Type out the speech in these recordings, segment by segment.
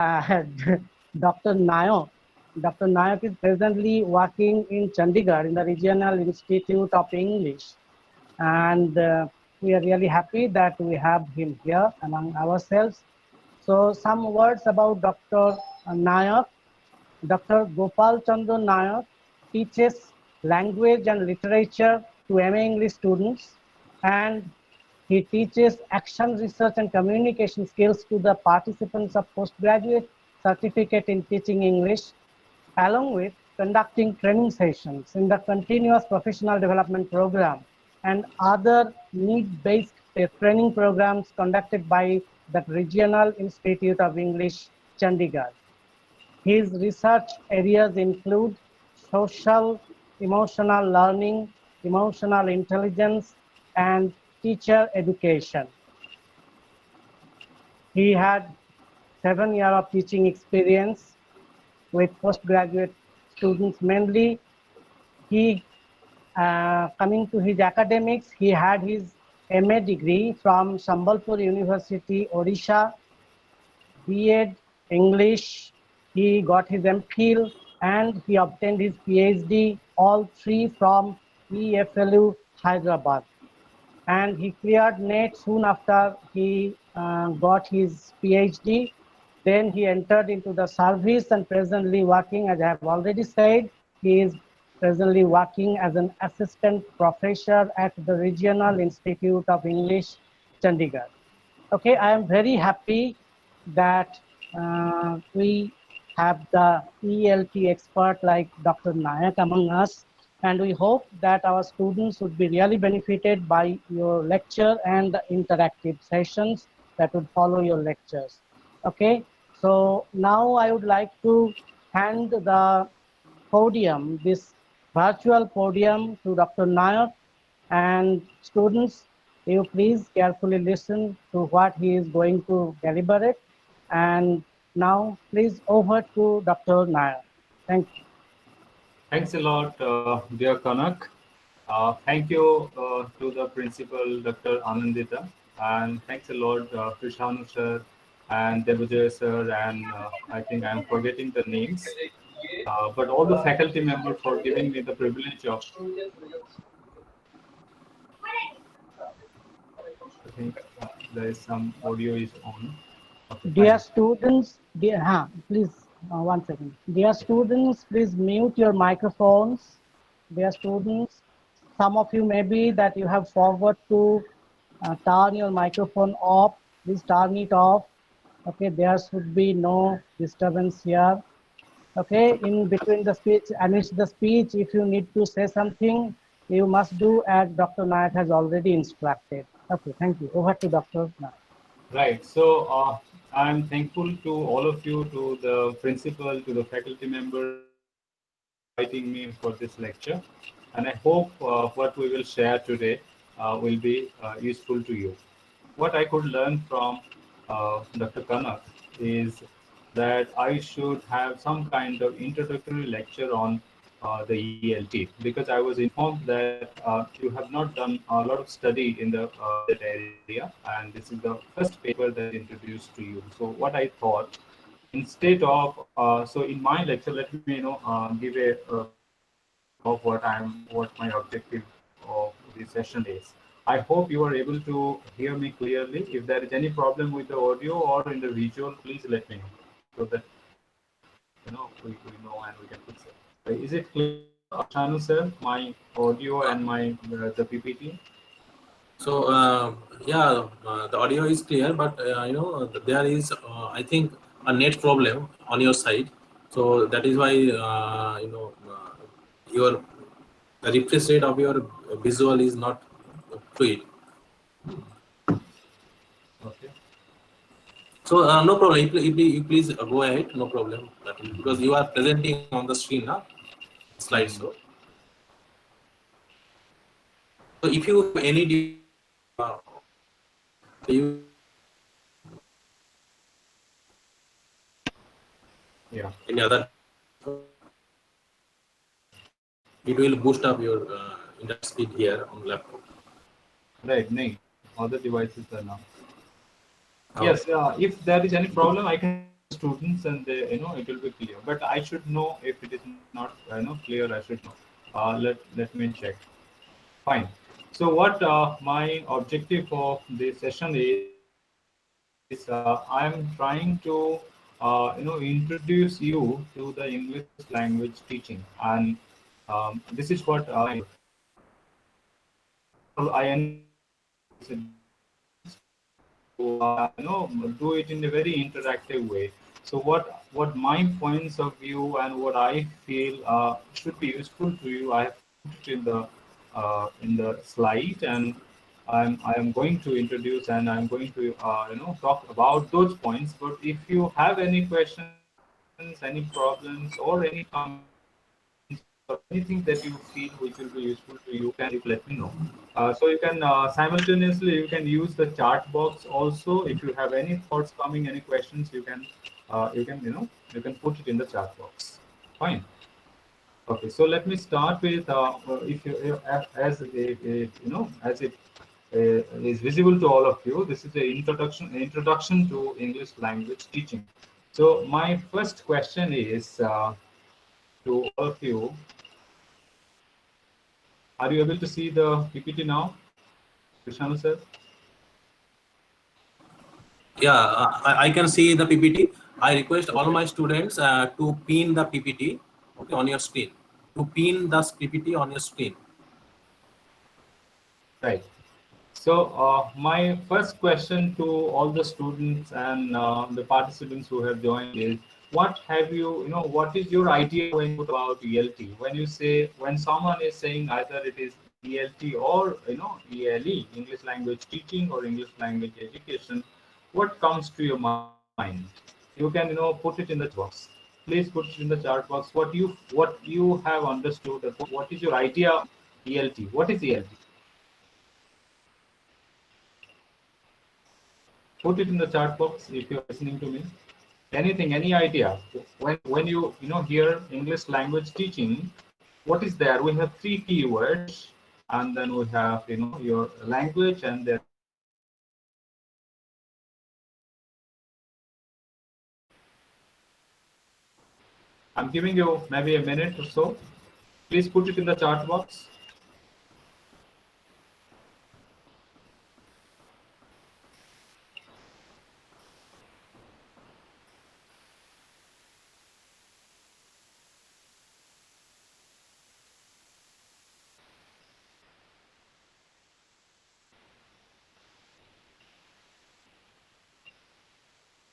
Dr. Nayak. Dr. Nayak is presently working in Chandigarh in the Regional Institute of English. And we are really happy that we have him here among ourselves. So some words about Dr. Nayak. Dr. Gopal Chandra Nayak teaches language and literature to MA English students, and he teaches action research and communication skills to the participants of postgraduate certificate in teaching English, along with conducting training sessions in the continuous professional development program and other need-based training programs conducted by the Regional Institute of English, Chandigarh. His research areas include social emotional learning, emotional intelligence, and teacher education. He had 7 years of teaching experience with postgraduate students mainly. He, coming to his academics, he had his MA degree from Sambalpur University, Odisha, B.Ed English, he got his MPhil, and he obtained his PhD, all three from EFLU Hyderabad. And he cleared NET soon after he got his PhD. Then he entered into the service and presently working, as I have already said, he is presently working as an assistant professor at the Regional Institute of English, Chandigarh. Okay, I am very happy that we have the ELT expert like Dr. Nayak among us, and we hope that our students would be really benefited by your lecture and the interactive sessions that would follow your lectures. Okay, so now I would like to hand the podium, this virtual podium, to Dr. Nayak, and students, you please carefully listen to what he is going to deliberate. And now, please over to Dr. Nayak. Thank you. Thanks a lot, dear Kanak. Thank you to the principal, Dr. Anandita, and thanks a lot, Krishanu sir and Debujay sir, and I think I'm forgetting the names, but all the faculty members for giving me the privilege of. I think there is some audio is on. Okay, Dear fine. students, please, 1 second. Dear students, please mute your microphones. Dear students, some of you may be that you have forgot to turn your microphone off. Please turn it off. Okay, there should be no disturbance here. Okay, in between the speech, amidst the speech, if you need to say something, you must do as Dr. Nayak has already instructed. Okay, thank you. Over to Dr. Nayak. Right. So I'm thankful to all of you, to the principal, to the faculty members for inviting me for this lecture. And I hope what we will share today will be useful to you. What I could learn from Dr. Kanak is that I should have some kind of introductory lecture on the ELT, because I was informed that you have not done a lot of study in that area, and this is the first paper that is introduced to you. So what I thought, instead of so in my lecture, let me give a brief of what my objective of the session is. I hope you are able to hear me clearly. If there is any problem with the audio or in the visual, please let me know so that we know and we can fix it. Is it clear, Shanu sir? My audio and my the PPT. So yeah, the audio is clear, but there is I think a net problem on your side. So that is why your the refresh rate of your visual is not fluid. Okay. So no problem. You please go ahead. No problem. Because you are presenting on the screen now, slide. So if you have any you any other, it will boost up your internet speed here on laptop. Right. No, other devices are now. Yes. If there is any problem, I can students, and they, it will be clear. But I should know if it is not, clear. I should know. Let me check. Fine. So what my objective of the session is, I am trying to, introduce you to the English language teaching, and this is what I am trying to do. I encourage all the students to, do it in a very interactive way. So what my points of view and what I feel should be useful to you, I have put it in the slide, and I am going to introduce, and I'm going to talk about those points. But if you have any questions, any problems, or any comments, or anything that you feel which will be useful to you, can you let me know. So you can simultaneously you can use the chat box also. If you have any thoughts coming, any questions, you can put it in the chat box. Fine. Okay, so let me start with if you as it is visible to all of you. This is the introduction to English language teaching. So my first question is to all of you. Are you able to see the PPT now, Krishna sir? Yeah, I can see the PPT. I request all my students to pin the PPT, okay, on your screen. To pin the PPT on your screen. Right. So my first question to all the students and the participants who have joined is, what have what is your idea when you talk about ELT? When someone is saying either it is ELT or ELE, English language teaching or English language education, what comes to your mind? You can put it in the chat box. Please put it in the chat box. What you have understood. What is your idea on ELT? What is ELT? Put it in the chat box if you're listening to me. Anything, any idea? When you hear English language teaching, what is there? We have three keywords, and then we have your language, and there is I'm giving you maybe a minute or so. Please put it in the chat box.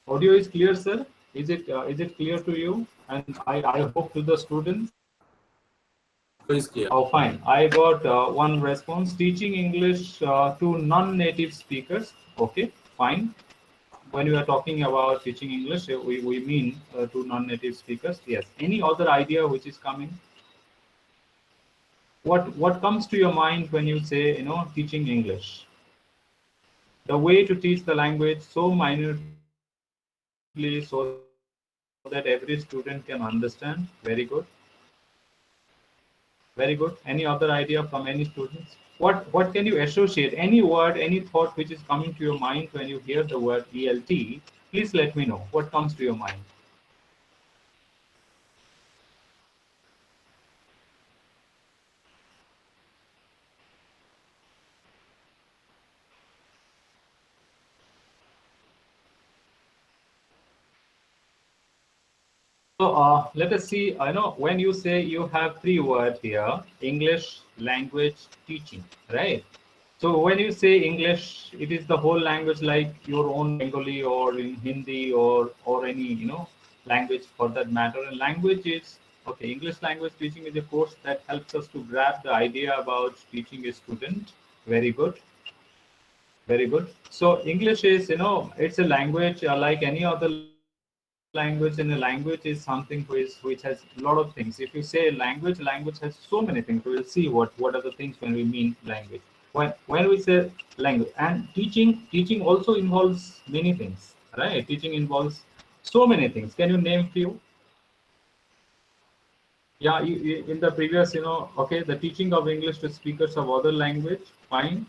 Audio is clear, sir? Is it clear to you? And I hope to the students. So it's clear. Oh, fine. I got one response. Teaching English to non-native speakers. Okay, fine. When we are talking about teaching English, we mean to non-native speakers. Yes. Any other idea which is coming? What comes to your mind when you say teaching English? The way to teach the language so minutely so that every student can understand. Very good. Very good. Any other idea from any students? What can you associate? Any word, any thought which is coming to your mind when you hear the word ELT? Please let me know. What comes to your mind? So let us see. I know when you say you have three words here: English language teaching, right? So when you say English, it is the whole language, like your own Bengali or in Hindi or any language for that matter. And language is okay. English language teaching is a course that helps us to grab the idea about teaching a student. Very good, very good. So English is it's a language like any other language, and a language is something which has a lot of things. If you say language has so many things. We will see what are the things when we mean language. When we say language, and teaching also involves many things, right? Teaching involves so many things. Can you name few? Yeah, in the previous, okay, the teaching of English to speakers of other language, fine.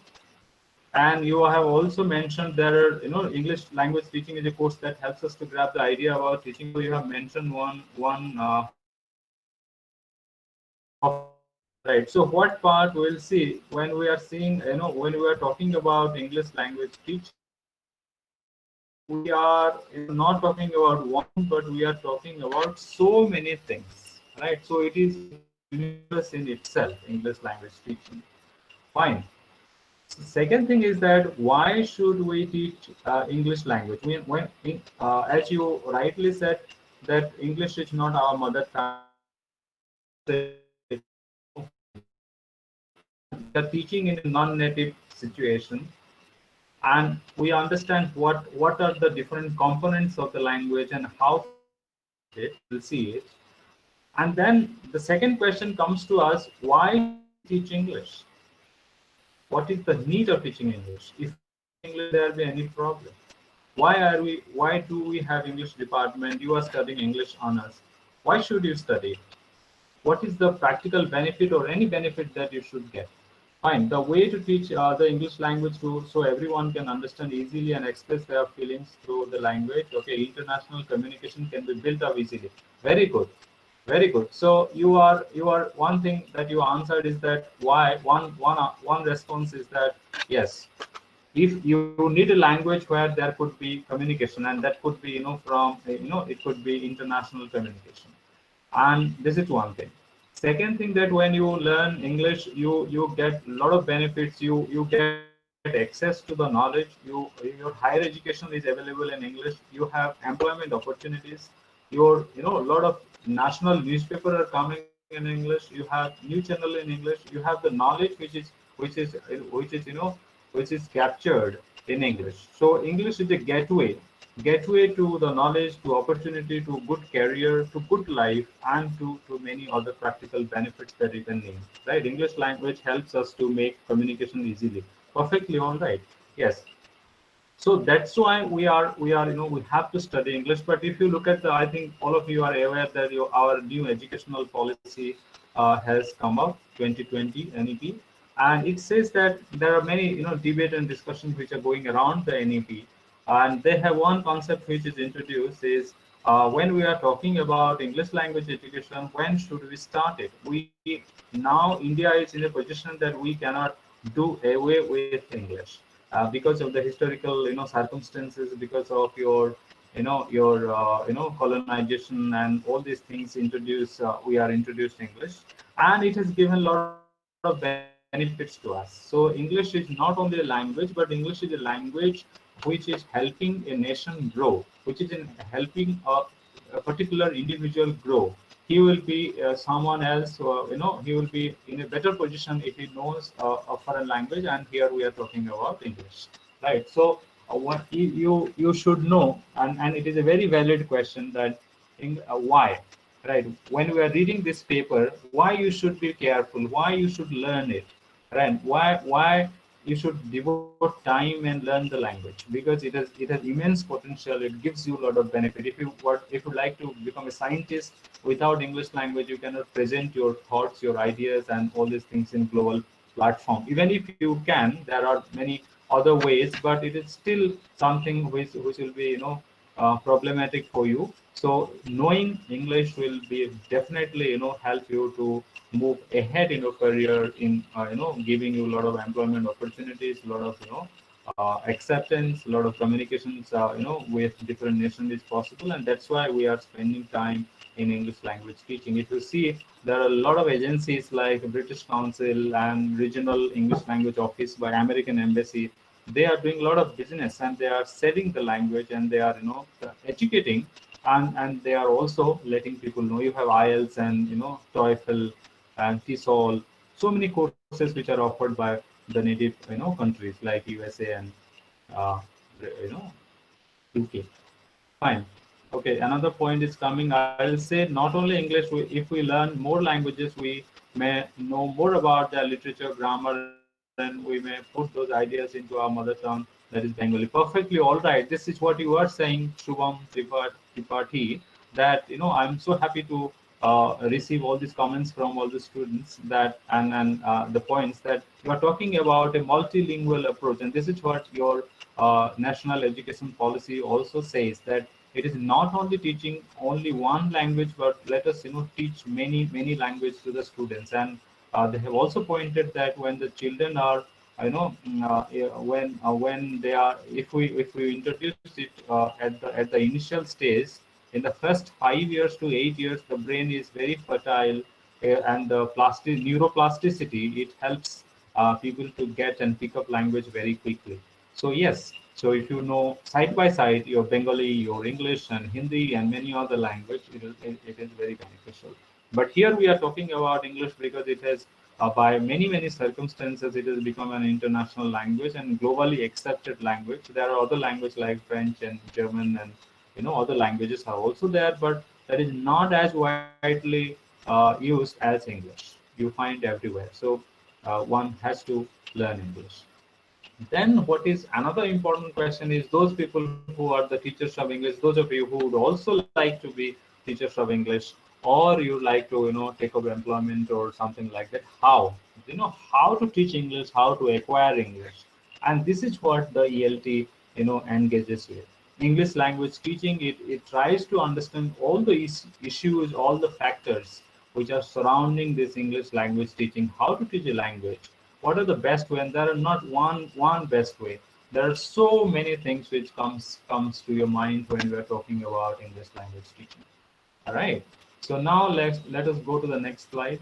And you have also mentioned there are, English language teaching is a course that helps us to grab the idea about teaching. So you have mentioned one topic, right? So what part we'll see when we are seeing, when we are talking about English language teaching, we are, not talking about one, but we are talking about so many things, right? So it is a universe in itself, English language teaching. Fine. Second thing is that why should we teach English language? As you rightly said, that English is not our mother tongue. And we are teaching in a non-native situation, and we understand what are the different components of the language and how to teach it. We'll see it. And then the second question comes to us: why should we teach English? What is the need of teaching English? If we don't teach English, there will be any problem. Why do we have English department? You are studying English honors. Why should you study? What is the practical benefit or any benefit that you should get? Fine. The way to teach the English language so everyone can understand easily and express their feelings through the language. Okay, international communication can be built up easily. Very good. Very good. So you are one thing that you answered is that why one response is that yes, if you need a language where there could be communication, and that could be from it could be international communication, and this is one thing. Second thing, that when you learn English, you get a lot of benefits. You get access to the knowledge. Your higher education is available in English. You have employment opportunities. Your a lot of national newspaper are coming in English. You have new channel in English. You have the knowledge which is captured in English. So English is a gateway to the knowledge, to opportunity, to good career, to good life, and to many other practical benefits that you can name. Right? English language helps us to make communication easily. Perfectly all right. Yes. So that's why we are we have to study English. But if you look at the, I think all of you are aware that our new educational policy has come up, 2020 NEP, and it says that there are many debate and discussions which are going around the NEP, and they have one concept which is introduced is when we are talking about English language education, when should we start it? We now India is in a position that we cannot do away with English because of the historical circumstances, because of your colonization and all these things introduce we are introduced English, and it has given a lot of benefits to us. So English is not only a language, but English is a language which is helping a nation grow, which is in helping a particular individual grow. He will be someone else, he will be in a better position if he knows a foreign language. And here we are talking about English, right? So what you should know, and it is a very valid question that why, right? When we are reading this paper, why you should be careful, why you should learn it, right? Why you should devote time and learn the language, because it has immense potential. It gives you a lot of benefit. If you like to become a scientist, without English language you cannot present your thoughts, your ideas, and all these things in global platform. Even if you can, there are many other ways, but it is still something which will be problematic for you. So knowing English will be definitely help you to move ahead in your career, in giving you a lot of employment opportunities, a lot of acceptance, a lot of communications with different nations is possible. And that's why we are spending time in English language teaching. If you see, there are a lot of agencies like British Council and Regional English Language Office by American Embassy. They are doing a lot of business, and they are selling the language, and they are educating, and they are also letting people know. You have IELTS and TOEFL and TESOL, so many courses which are offered by the native countries like USA and uh, you know UK. Fine. Okay, another point is coming. I'll say not only English. If we learn more languages, we may know more about their literature, grammar, and we may put those ideas into our mother tongue, that is Bengali. Perfectly all right. This is what you are saying, Shubham Tripathi. That I'm so happy to receive all these comments from all the students that and the points that you are talking about a multilingual approach, and this is what your national education policy also says, that it is not only teaching only one language, but let us teach many languages to the students. And they have also pointed that when the children are when they are, if we introduce it at the initial stage, in the first 5 years to 8 years, the brain is very fertile, and the neuroplasticity, it helps people to get and pick up language very quickly. So yes, so if you know side by side your Bengali, your English and Hindi and many other language, it is very beneficial. But here we are talking about English because it has, by many circumstances, it has become an international language and globally accepted language. There are other languages like French and German, and other languages are also there, but that is not as widely used as English. You find everywhere. So one has to learn English. Then what is another important question is those people who are the teachers of English, those of you who would also like to be teachers of English, or you like to take up employment or something like that. How? How to teach English, how to acquire English, and this is what the ELT engages with. English language teaching, it tries to understand all the issues, all the factors which are surrounding this English language teaching. How to teach a language, what are the best way, and there are not one best way. There are so many things which comes to your mind when we are talking about English language teaching. All right, so now let us go to the next slide.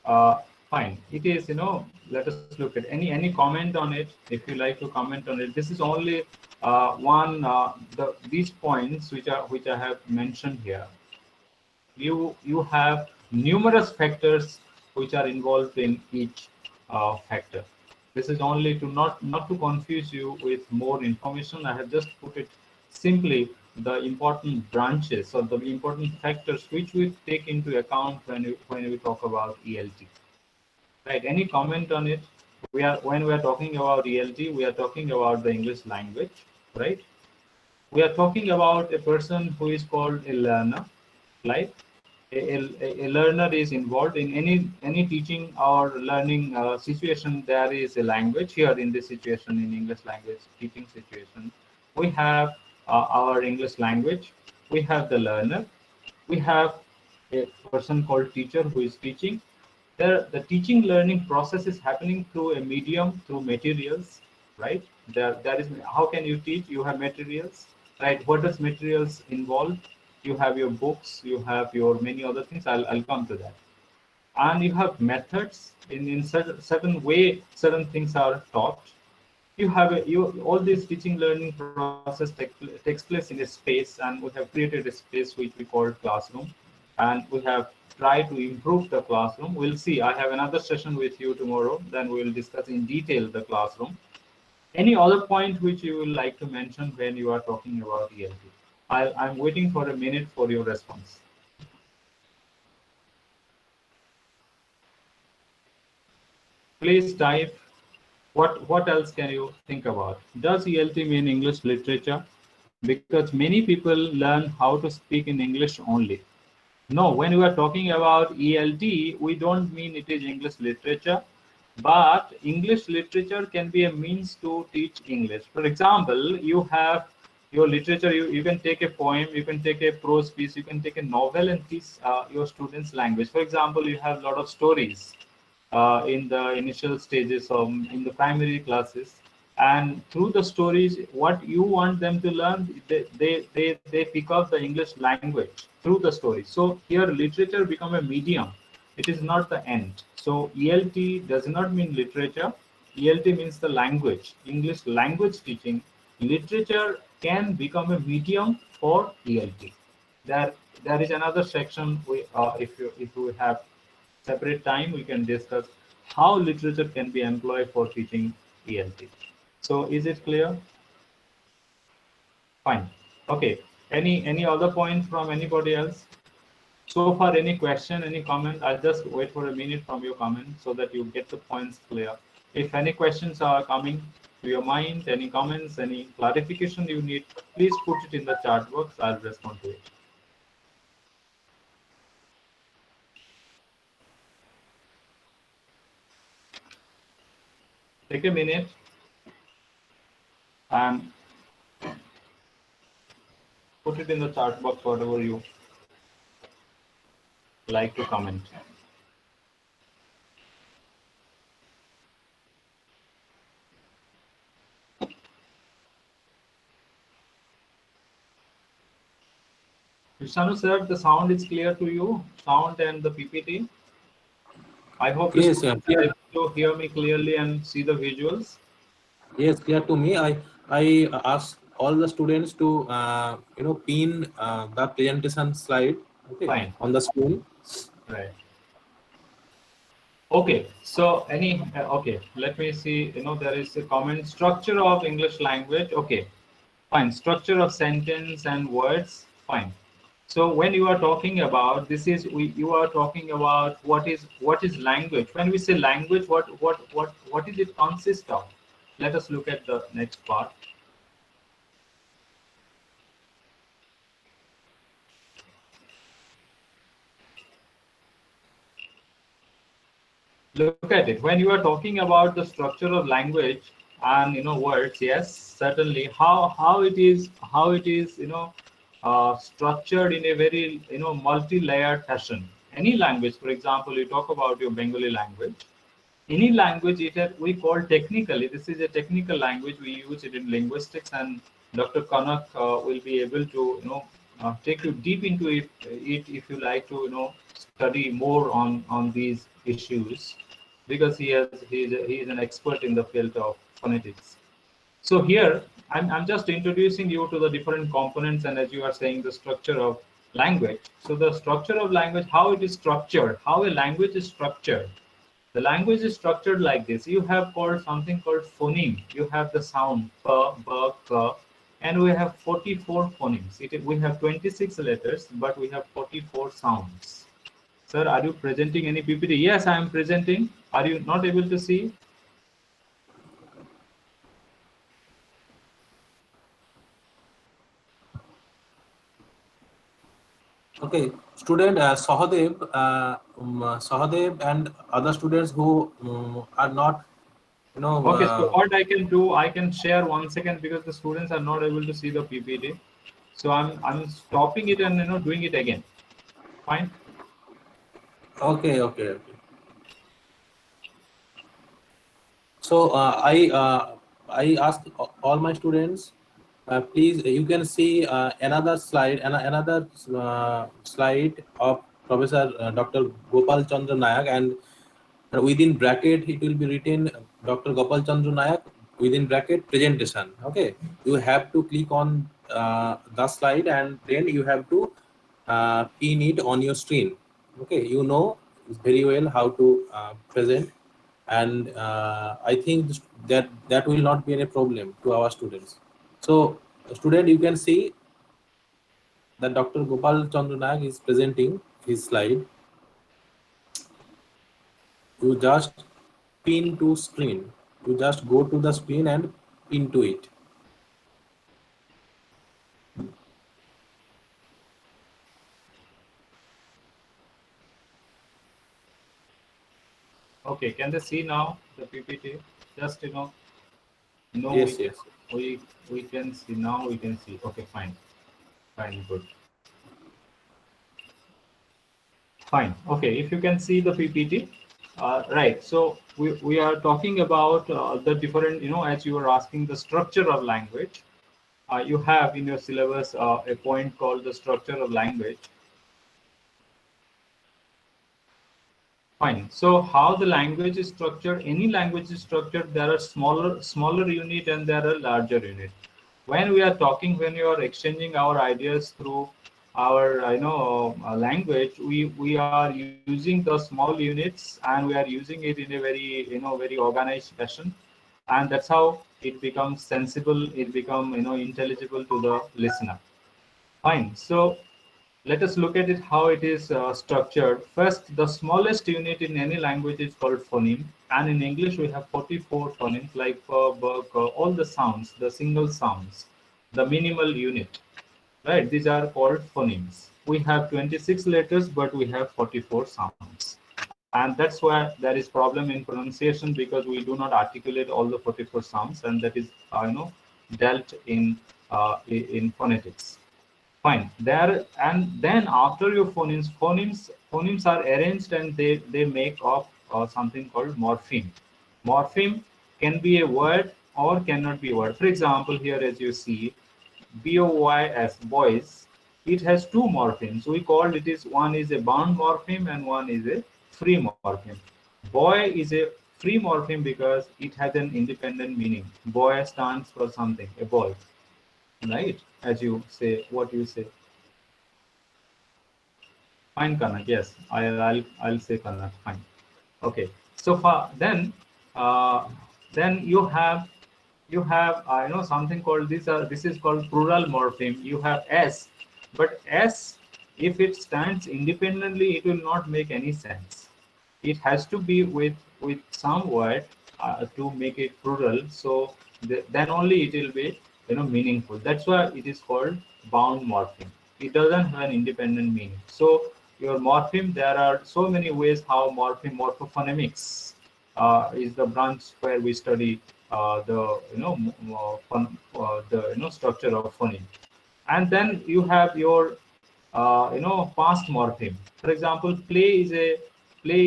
uh, Fine, it is, let us look at any comment on it. If you like to comment on it, this is only one these points which I have mentioned here. You have numerous factors which are involved in each factor. This is only to not to confuse you with more information. I have just put it simply, the important branches or the important factors which we take into account when we talk about ELT. Right? Any comment on it? When we are talking about ELT, we are talking about the English language, right? We are talking about a person who is called a learner, right? A learner is involved in any teaching or learning situation. There is a language here in this situation, in English language teaching situation. We have our English language. We have the learner. We have a person called teacher who is teaching. The teaching learning process is happening through a medium, through materials, right? There is, how can you teach? You have materials, right? What does materials involve? You have your books, you have your many other things. I'll come to that. And you have methods. In certain way, certain things are taught. You have all this teaching learning process takes place in a space, and we have created a space which we call classroom, and we have tried to improve the classroom. We'll see, I have another session with you tomorrow, then we will discuss in detail the classroom. Any other point which you would like to mention when you are talking about ELT? I'm waiting for a minute for your response. Please type. What else can you think about? Does ELT mean English literature? Because many people learn how to speak in English only. No, when we are talking about ELT, we don't mean it is English literature, but English literature can be a means to teach English. For example, you have your literature, you can take a poem, you can take a prose piece, you can take a novel and teach your students language. For example, you have a lot of stories in the initial stages of in the primary classes, and through the stories what you want them to learn, they pick up the English language through the story. So here literature become a medium, it is not the end. So ELT does not mean literature. ELT means the language, English language teaching. Literature can become a medium for ELT. There is another section, if you have separate time, we can discuss how literature can be employed for teaching ELT. So is it clear? Fine. Okay. Any other point from anybody else? So far, any question, any comment? I'll just wait for a minute from your comment so that you get the points clear. If any questions are coming to your mind, any comments, any clarification you need, please put it in the chat box. I'll respond to it. Take a minute and put it in the chat box, whatever you like to comment. Vishnu sir, the sound is clear to you? Sound and the PPT? I hope the Yes, students are clear. able to hear me clearly and see the visuals. Yes, clear to me. I ask all the students to pin the presentation slide, okay, Fine. on the screen. Right. Okay. So okay, let me see. There is a comment structure of English language. Okay. Fine. Structure of sentence and words. Fine. So when you are talking about this is you are talking about what is language. When we say language, what is it consist of? Let us look at the next part. Look at it. When you are talking about the structure of language and words, yes, certainly how it is structured in a very multi-layered fashion. Any language, for example, you talk about your Bengali language. Any language we call technically, this is a technical language, we use it in linguistics, and Dr. Kanak will be able to take you deep into it if you like to study more on these issues, because he is an expert in the field of phonetics. So here I'm just introducing you to the different components, and as you are saying, the structure of language. So the structure of language, how it is structured, how a language is structured. The language is structured like this. You have called something called phoneme. You have the sound p, b, k, and we have 44 phonemes. We have 26 letters, but we have 44 sounds. Sir, are you presenting any PPT? Yes, I am presenting. Are you not able to see? Okay, student Sahadev and other students who are not, Okay, so what I can do, I can share 1 second, because the students are not able to see the PPT. So I'm stopping it and doing it again. Fine. okay, okay, okay. So I ask all my students, please, you can see another slide and another slide of Professor Dr. Gopal Chandra Nayak, and within bracket it will be written Dr. Gopal Chandra Nayak, within bracket presentation. Okay, you have to click on the slide, and then you have to pin it on your screen. Okay, you know very well how to present, and I think that will not be any problem to our students. So student, you can see that Dr. Gopal Chandra Nayak is presenting his slide. You just pin to screen. You just go to the screen and pin to it. Okay, can they see now the PPT? Just no, Yes, yes. we can see now. We can see. Okay, fine, fine, good, fine. Okay, if you can see the PPT, right. So we are talking about the different, as you were asking, the structure of language. You have in your syllabus a point called the structure of language. Fine. So how the language is structured? Any language is structured. There are smaller unit and there are larger unit. When we are talking, when you are exchanging our ideas through our language, we are using the small units, and we are using it in a very organized fashion, and that's how it becomes sensible. It become intelligible to the listener. Fine. So let us look at it how it is structured. First, the smallest unit in any language is called phoneme, and in English we have 44 phonemes like b, k, all the sounds, the single sounds, the minimal unit. Right? These are called phonemes. We have 26 letters, but we have 44 sounds. and that's where there is problem in pronunciation, because we do not articulate all the 44 sounds, and that is dealt in phonetics. Fine. There, and then after your phonemes are arranged, and they make up something called morpheme. Morpheme can be a word or cannot be a word. For example, here as you see, boys, boys, it has two morphemes. We call it is, one is a bound morpheme and one is a free morpheme. Boy is a free morpheme because it has an independent meaning. Boy stands for something, a boy, right? As you say, what you say. Fine, Kanak. Yes, I'll say Kanak. Fine. Okay. So far, then you have something called this. This is called plural morpheme. You have s, but s, if it stands independently, it will not make any sense. It has to be with some word to make it plural. So then only it will be meaningful. That's why it is called bound morpheme. It doesn't have an independent meaning. So your morpheme, there are so many ways how morpheme, morphophonemics is the branch where we study the the structure of phoneme. And then you have your past morpheme. For example, play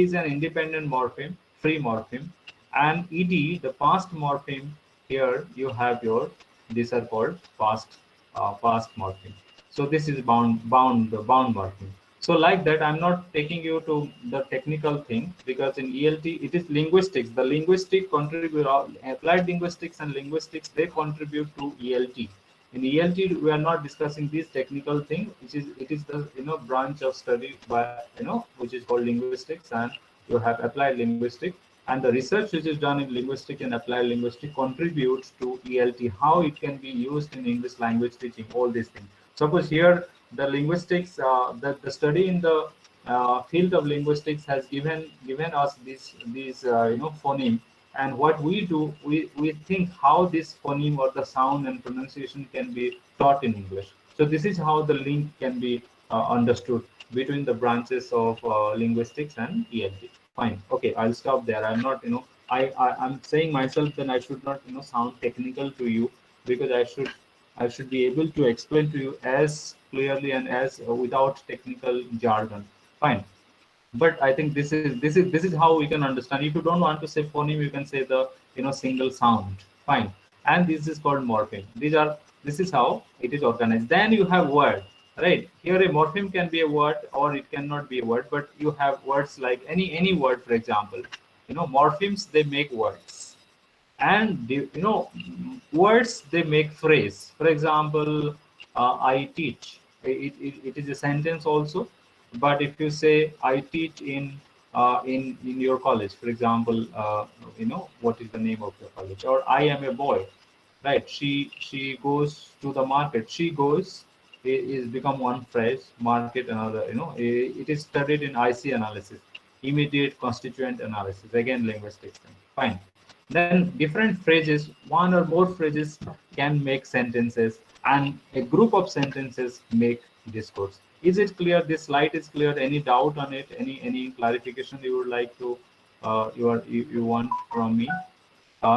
is an independent morpheme, free morpheme, and ed, the past morpheme. Here you have your, these are called past morpheme. So this is bound morpheme. So like that, I'm not taking you to the technical thing, because in ELT it is linguistics. The linguistic contribute, applied linguistics and linguistics, they contribute to ELT. In ELT, we are not discussing this technical thing, which is, it is the branch of study by which is called linguistics, and you have applied linguistics, and the research which is done in linguistic and applied linguistics contributes to ELT, how it can be used in English language teaching, all these things. Suppose here the linguistics, the study in the field of linguistics has given us these phoneme, and what we do, we think how this phoneme or the sound and pronunciation can be taught in English. So this is how the link can be understood between the branches of linguistics and ELT. Fine. Okay, I'll stop there. I'm not, I'm saying myself, then I should not, sound technical to you, because I should be able to explain to you as clearly and as without technical jargon. Fine. But I think this is how we can understand. If you don't want to say phoneme, you can say the single sound. Fine. And this is called morpheme. This is how it is organized. Then you have word, right? Here a morpheme can be a word or it cannot be a word, but you have words like any word. For example, morphemes, they make words, and words, they make phrase. For example, I teach, it is a sentence also. But if you say I teach in your college, for example, what is the name of your college, or I am a boy, right? She goes to the market. She goes is become one phrase, market another. It is studied in IC analysis, immediate constituent analysis, again linguistics. Fine. Then different phrases, one or more phrases can make sentences, and a group of sentences make discourse. Is it clear? This slide is clear? Any doubt on it? Any clarification you would like to you want from me?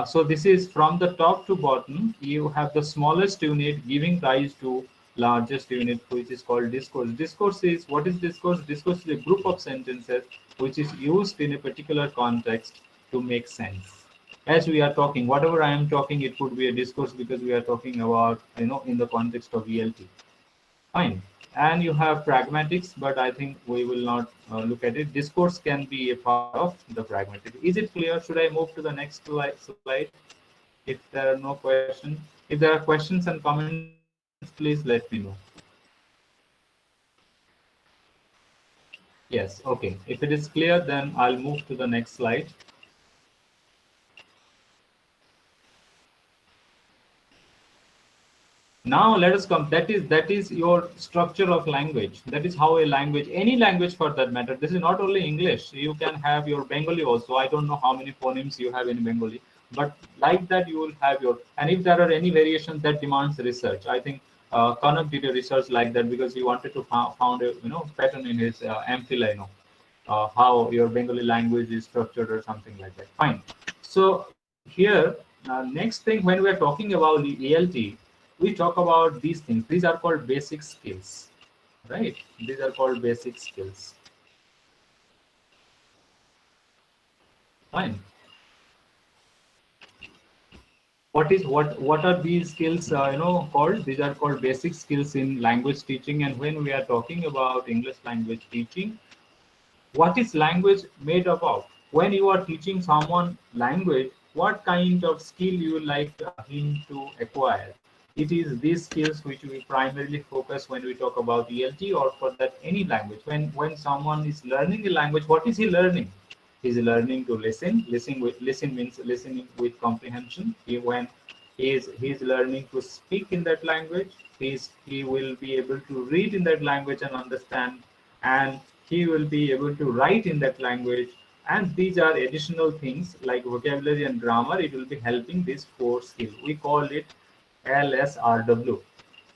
So this is from the top to bottom. You have the smallest unit giving rise to largest unit, which is called discourse. Discourse is, what is discourse? Discourse is a group of sentences which is used in a particular context to make sense. As we are talking, whatever I am talking, it could be a discourse, because we are talking about in the context of ELT. Fine. And you have pragmatics, but I think we will not look at it. Discourse can be a part of the pragmatic. Is it clear? Should I move to the next slide? If there are no questions, if there are questions and comments, please let me know. Yes, okay. If it is clear, then I'll move to the next slide. Now let us come. That is your structure of language. That is how a language, any language for that matter. This is not only English. You can have your Bengali also. I don't know how many phonemes you have in Bengali, but like that you will have your. And if there are any variations that demands research, I think Kanak did a research like that, because he wanted to found a pattern in his MPhil. how your Bengali language is structured or something like that. Fine. So here, next thing, when we are talking about the ELT, we talk about these things. These are called basic skills, right? These are called basic skills. Fine. What are these skills? Called. These are called basic skills in language teaching. And when we are talking about English language teaching, what is language made up of? When you are teaching someone language, what kind of skill you would like him to acquire? It is these skills which we primarily focus when we talk about ELT, or for that any language. When someone is learning a language, what is he learning? He's learning to listen. Listen means listening with comprehension. When he is learning to speak in that language, he will be able to read in that language and understand, and he will be able to write in that language. And these are additional things like vocabulary and grammar. It will be helping this four skill. We call it LSRW,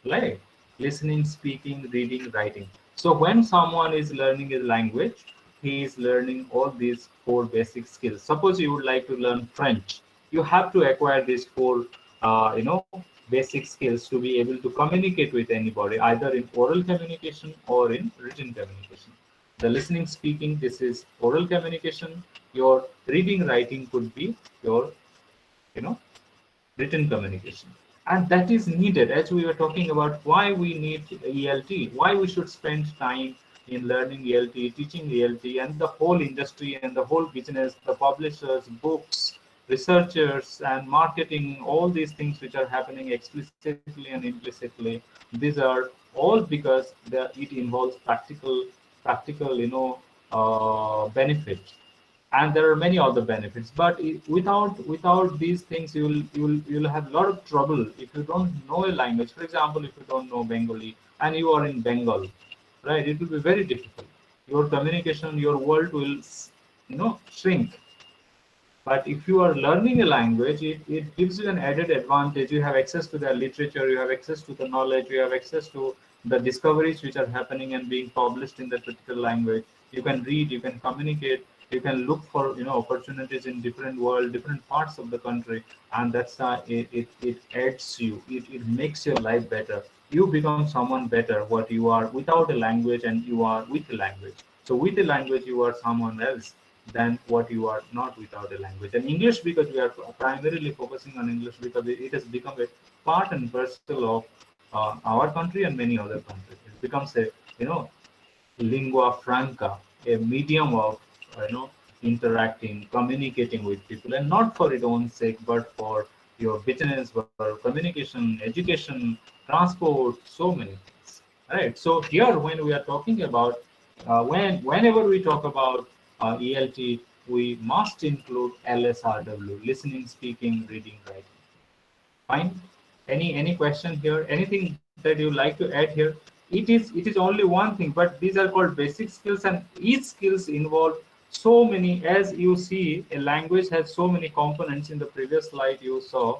like listening, speaking, reading, writing. So when someone is learning a language, he is learning all these four basic skills. Suppose you would like to learn French, you have to acquire these four, basic skills to be able to communicate with anybody, either in oral communication or in written communication. The listening, speaking, this is oral communication. Your reading, writing could be your, you know, written communication. And that is needed, as we were talking about why we need ELT, why we should spend time in learning ELT, teaching ELT, and the whole industry and the whole business, the publishers, books, researchers, and marketing, all these things which are happening explicitly and implicitly. These are all because it involves practical, benefit, and there are many other benefits. But without these things, you'll have a lot of trouble if you don't know a language. For example, if you don't know Bengali and you are in Bengal, right, it will be very difficult. Your communication, your world will shrink. But if you are learning a language, it gives you an added advantage. You have access to the literature, you have access to the knowledge, you have access to the discoveries which are happening and being published in that particular language. You can read, you can communicate, you can look for opportunities in different world, different parts of the country, and that's it adds you. It makes your life better. You become someone better what you are without a language, and you are with a language. So with a language, you are someone else than what you are not without a language. And English, because we are primarily focusing on English, because it has become a part and parcel of our country and many other countries. It becomes a lingua franca, a medium of interacting, communicating with people, and not for its own sake, but for your business, for communication, education, transport, so many things. Right. So here, when we are talking about whenever we talk about ELT, we must include LSRW: listening, speaking, reading, writing. Fine. Any question here? Anything that you like to add here? It is only one thing, but these are called basic skills, and each skills involve so many. As you see, a language has so many components. In the previous slide, you saw.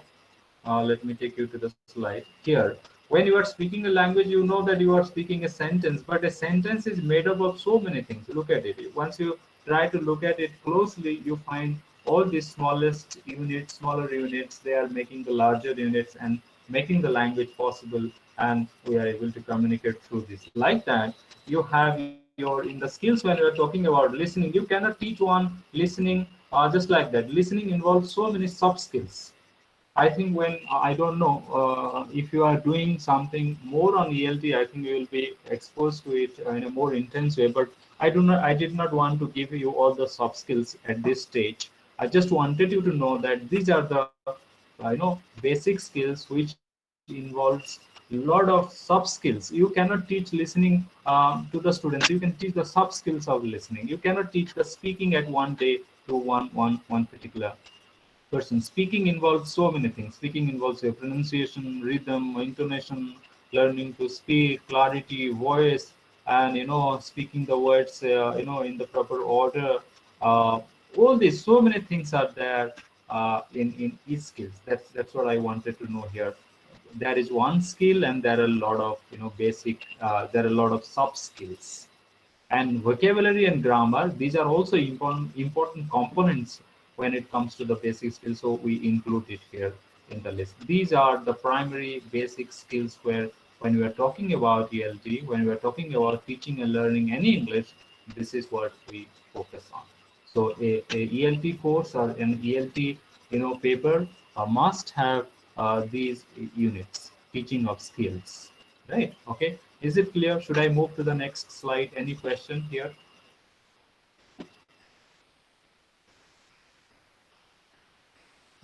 Let me take you to the slide here. When you are speaking a language, you know that you are speaking a sentence, but a sentence is made up of so many things. Look at it. Once you try to look at it closely, you find all these smallest units, smaller units, they are making the larger units and making the language possible, and we are able to communicate through this. Like that, you have your, in the skills, when you are talking about listening, you cannot teach one listening just like that. Listening involves so many soft skills. I think when I don't know if you are doing something more on ELT, I think you will be exposed to it in a more intense way. But I did not want to give you all the soft skills at this stage. I just wanted you to know that these are the basic skills which involves lot of soft skills. You cannot teach listening to the students. You can teach the soft skills of listening. You cannot teach the speaking at one day to one particular person. Speaking involves so many things. Speaking involves your pronunciation, rhythm, intonation, learning to speak, clarity, voice, and speaking the words in the proper order. All these, so many things are there in each skills. That's what I wanted to know here. There is one skill, and there are a lot of basic. There are a lot of soft skills. And vocabulary and grammar, these are also important components when it comes to the basic skills, so we include it here in the list. These are the primary basic skills where when we are talking about ELT, when we are talking about teaching and learning any English, this is what we focus on. So a ELT course or an ELT paper must have these units, teaching of skills, right? Okay, is it clear? Should I move to the next slide? Any question here?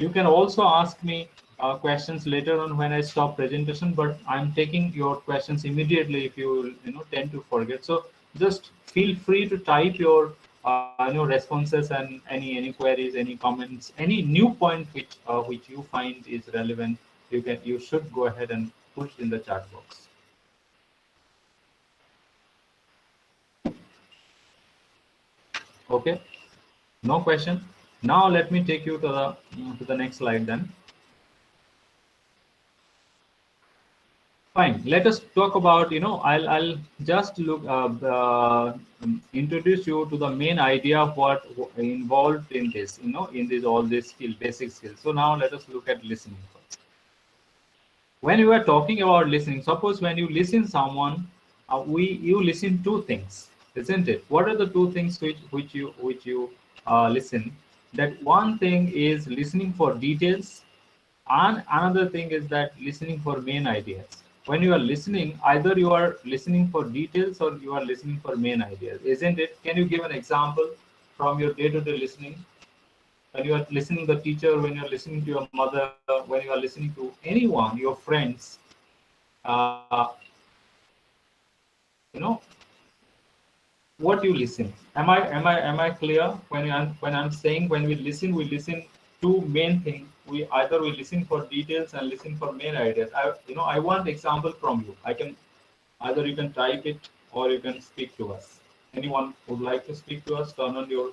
You can also ask me questions later on when I stop presentation, but I'm taking your questions immediately if you tend to forget. So just feel free to type your responses and any queries, any comments, any new point which you find is relevant. You should go ahead and push in the chat box. Okay, no question. Now let me take you to the next slide then. Fine. Let us talk about, I'll just introduce you to the main idea of what involved in this, in this all this basic skills. So now let us look at listening first. When you are talking about listening, suppose when you listen someone, you listen two things, isn't it? What are the two things which you listen? That one thing is listening for details, and another thing is that listening for main ideas. When you are listening, either you are listening for details or you are listening for main ideas, isn't it? Can you give an example from your day-to-day listening? When you are listening to the teacher, when you are listening to your mother, when you are listening to anyone, your friends, uh, you know, what you listen. Am I clear? When I'm saying when we listen to main thing. We either we listen for details and listen for main ideas. I want example from you. I can either you can type it or you can speak to us. Anyone would like to speak to us? Turn on your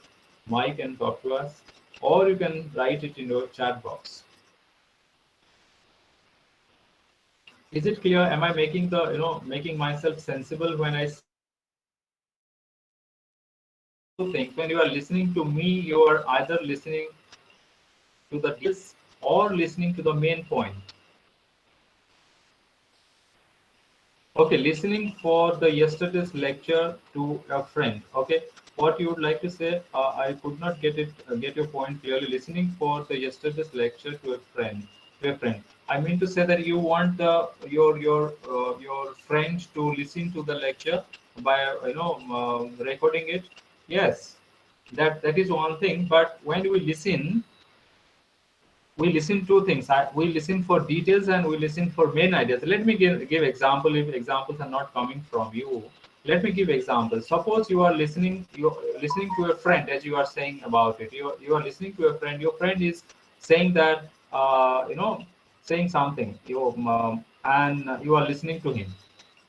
mic and talk to us, or you can write it in your chat box. Is it clear? Am I making making myself sensible when I say two things? When you are listening to me, you are either listening to the details or listening to the main point. Okay, listening for the yesterday's lecture to a friend. Okay, what you would like to say? I could not get your point clearly. Listening for the yesterday's lecture to a friend. I mean to say that you want your friend to listen to the lecture by recording it. Yes, that is one thing. But when we listen, we listen two things. We listen for details and we listen for main ideas. Let me give example. If examples are not coming from you, let me give examples. Suppose you're listening to a friend, as you are saying about it. You are listening to a friend. Your friend is saying that saying something. And you are listening to him.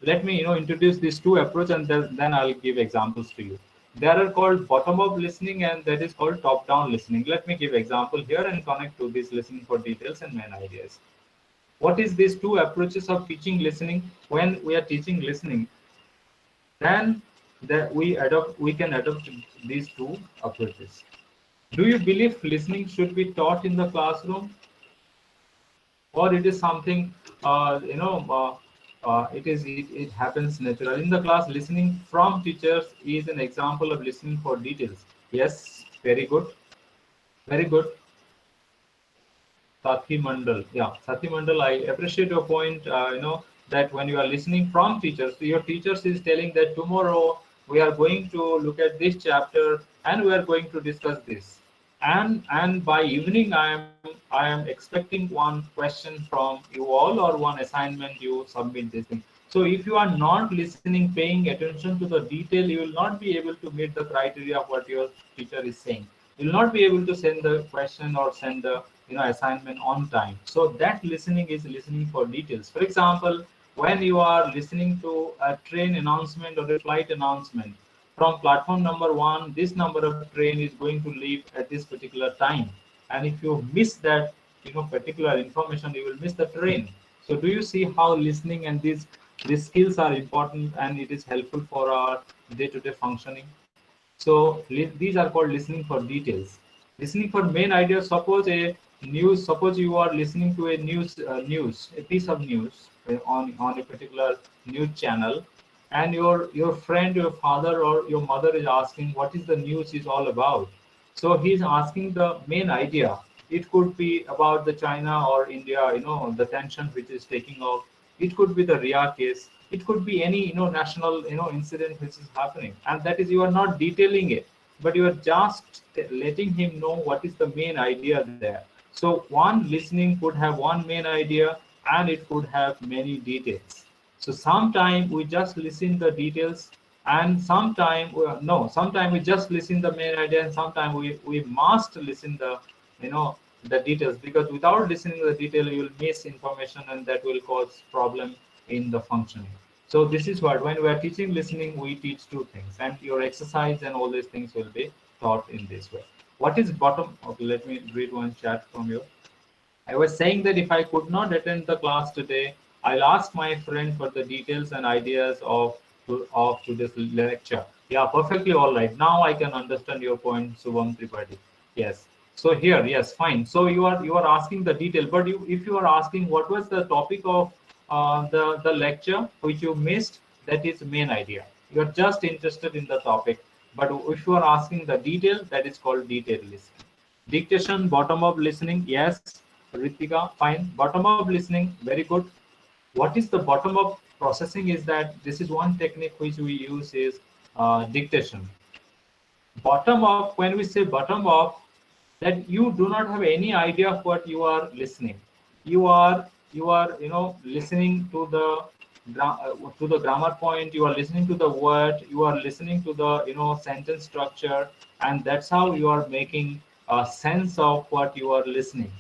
Let me introduce these two approach, and then I'll give examples to you. There are called bottom up listening, and that is called top down listening. Let me give example here and connect to this listening for details and main ideas. What is these two approaches of teaching listening? When we are teaching listening, then that we can adopt these two approaches. Do you believe listening should be taught in the classroom, or it is something it happens naturally in the class? Listening from teachers is an example of listening for details. Yes, very good, very good. Sathi Mandal, yeah, Sathi Mandal, I appreciate your point. That when you are listening from teachers, your teachers is telling that tomorrow we are going to look at this chapter and we are going to discuss this, and by evening I am expecting one question from you all, or one assignment you submit this thing. So if you are not listening, paying attention to the detail, you will not be able to meet the criteria of what your teacher is saying. You will not be able to send the question or send the assignment on time. So that listening is listening for details. For example, when you are listening to a train announcement or a flight announcement, from platform number 1 this number of train is going to leave at this particular time, and if you miss that particular information, you will miss the train. So do you see how listening and this These skills are important and it is helpful for our day-to-day functioning. So these are called listening for details. Listening for main ideas. Suppose a news. Suppose you are listening to a a piece of news on a particular news channel, and your friend, your father or your mother is asking what is the news is all about. So he's asking the main idea. It could be about the China or India, the tension which is taking off. It could be the Ria case. It could be any, national, incident which is happening. And that is, you are not detailing it, but you are just letting him know what is the main idea there. So one listening could have one main idea and it could have many details. So sometime we just listen the details, and sometime no, sometime we just listen the main idea, and sometime we must listen you know the details, because without listening the detail you will miss information and that will cause problem in the functioning. So this is what, when we are teaching listening, we teach two things, and your exercise and all these things will be taught in this way. What is bottom? Okay, let me read one chat from you. I was saying that if I could not attend the class today, I'll ask my friend for the details and ideas of today's lecture. Yeah, perfectly all right. Now I can understand your point, Subham Tripathi. Yes. So here, yes, fine. So you are asking the detail, but if you are asking what was the topic of the lecture which you missed, that is main idea. You are just interested in the topic, but if you are asking the detail, that is called detailed listening. Dictation, bottom up listening, yes. Ritika, fine. Bottom up listening, very good. What is the bottom up processing? Is that this is one technique which we use is dictation. Bottom up, when we say bottom up, that you do not have any idea of what you are listening. You are listening to the grammar point. You are listening to the word. You are listening to the sentence structure, and that's how you are making a sense of what you are listening.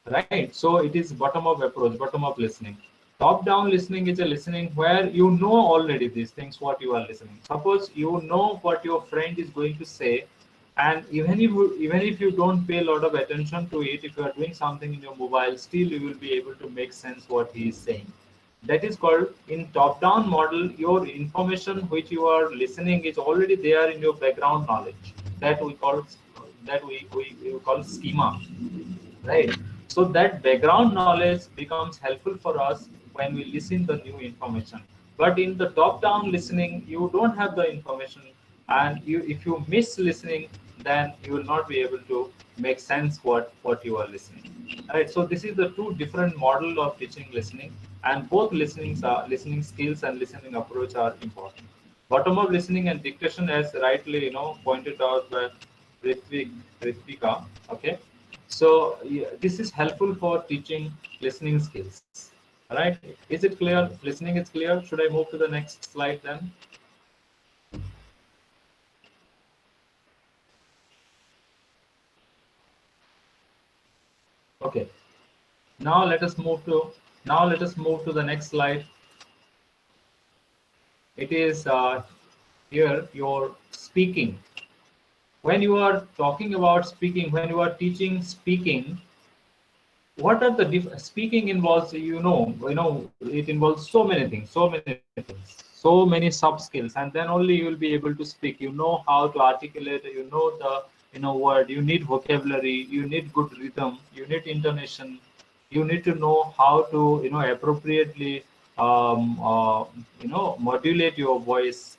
Right? So it is bottom up approach, bottom up listening. Top down listening is a listening where you know already these things what you are listening. Suppose you know what your friend is going to say, and even if you don't pay a lot of attention to it, if you are doing something in your mobile, still you will be able to make sense what he is saying. That is called, in top down model, your information which you are listening is already there in your background knowledge. That we call schema, right? So that background knowledge becomes helpful for us when we listen the new information. But in the top down listening, you don't have the information, and if you miss listening, then you will not be able to make sense what you are listening. All right, so this is the two different model of teaching listening, and both listening skills and listening approach are important. Bottom up listening and dictation, as rightly pointed out by Ritvika. Okay, so yeah, this is helpful for teaching listening skills. All right, is it clear? Listening is clear. Should I move to the next slide then? Okay. Now let us move to the next slide. It is here your speaking. When you are talking about speaking, when you are teaching speaking, what are the speaking involves, it involves so many things, so many sub skills, and then only you will be able to speak. You know how to articulate, the word, you need vocabulary, you need good rhythm, you need intonation, you need to know how to appropriately modulate your voice,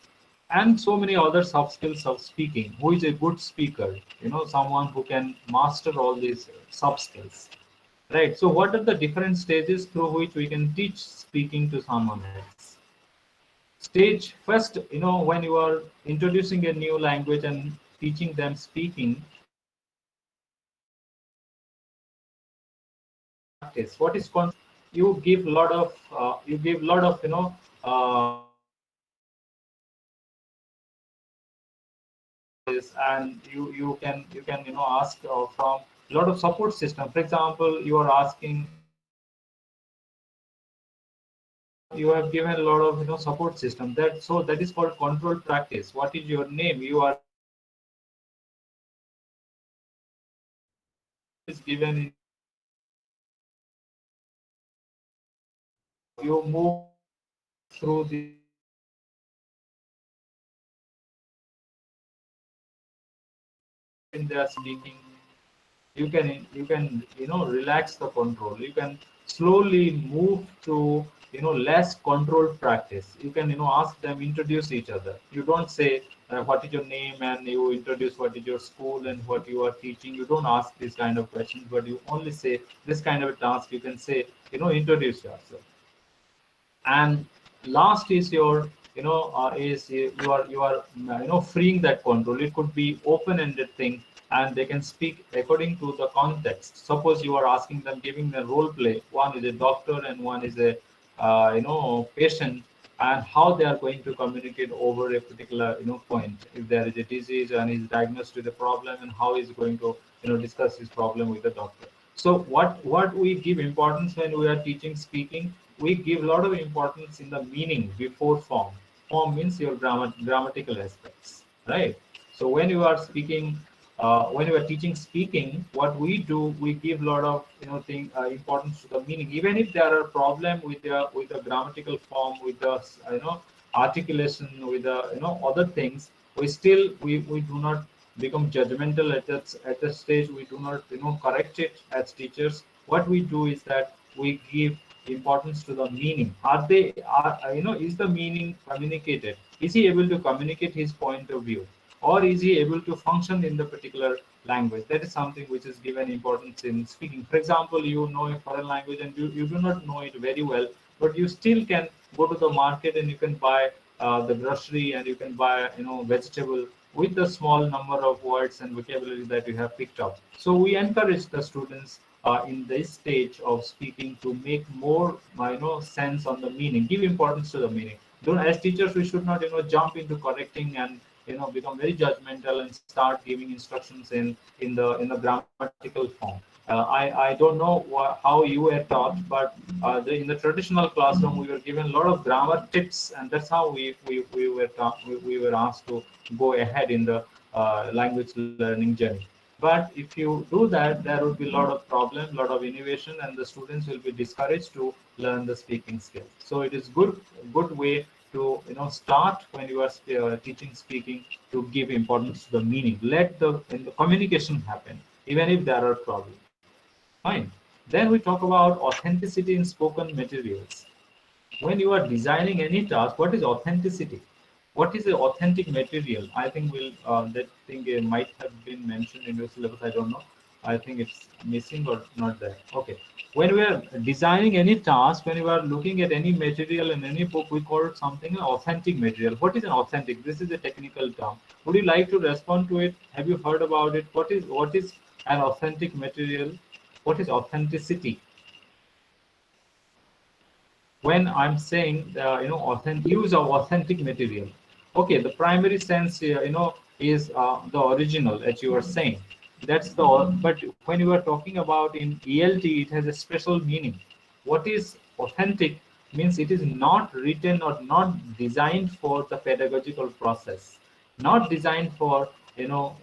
and so many other soft skills of speaking. Who is a good speaker? Someone who can master all these soft skills. Right. So, what are the different stages through which we can teach speaking to someone else? Stage first, when you are introducing a new language and teaching them speaking, practice. What is you give lot of and you can ask from a lot of support system. For example, you are asking, you have given a lot of support system. That is called controlled practice. What is your name? You are is given in, you move through this when they are speaking, you can relax the control. You can slowly move to less controlled practice. You can ask them, introduce each other. You don't say what is your name, and you introduce what is your school and what you are teaching. You don't ask these kind of questions, but you only say this kind of a task. You can say, introduce yourself. And last is your is you are freeing that control. It could be open-ended thing, and they can speak according to the context. Suppose you are asking them, giving a role play. One is a doctor and one is a patient, and how they are going to communicate over a particular point. If there is a disease and is diagnosed with a problem, and how is going to discuss his problem with the doctor. So what we give importance when we are teaching speaking, we give a lot of importance in the meaning before form. Form means your grammatical aspects, right? So when you are speaking, when you are teaching speaking, what we do, we give a lot of thing importance to the meaning. Even if there are problem with the grammatical form, with the articulation, with the other things, we do not become judgmental at that stage. We do not correct it as teachers. What we do is that we give importance to the meaning. Is the meaning communicated? Is he able to communicate his point of view, or is he able to function in the particular language? That is something which is given importance in speaking. For example, you know a foreign language and you do not know it very well, but you still can go to the market and you can buy the grocery, and you can buy vegetable with the small number of words and vocabulary that you have picked up. So we encourage the students in this stage of speaking to make more sense on the meaning, give importance to the meaning. Don't, as teachers, we should not jump into correcting and become very judgmental and start giving instructions in the grammatical form. I don't know how you were taught, but in the traditional classroom we were given a lot of grammar tips, and that's how we were taught, we were asked to go ahead in the language learning journey. But if you do that, there will be a lot of problem, lot of innovation, and the students will be discouraged to learn the speaking skills. So it is good way to start when you are teaching speaking, to give importance to the meaning. Let the communication happen, even if there are problems. Fine. Then we talk about authenticity in spoken materials. When you are designing any task, what is authenticity? What is the authentic material? I think that thing might have been mentioned in your syllabus. I don't know. I think it's missing or not there. Okay. When we are designing any task, when you are looking at any material in any book, we call it something an authentic material. What is an authentic? This is a technical term. Would you like to respond to it? Have you heard about it? What is an authentic material? What is authenticity? When I'm saying the authentic use of authentic material, okay, the primary sense is the original, as you are saying. That's the but when you are talking about in ELT, it has a special meaning. What is authentic means it is not written or not designed for the pedagogical process, not designed for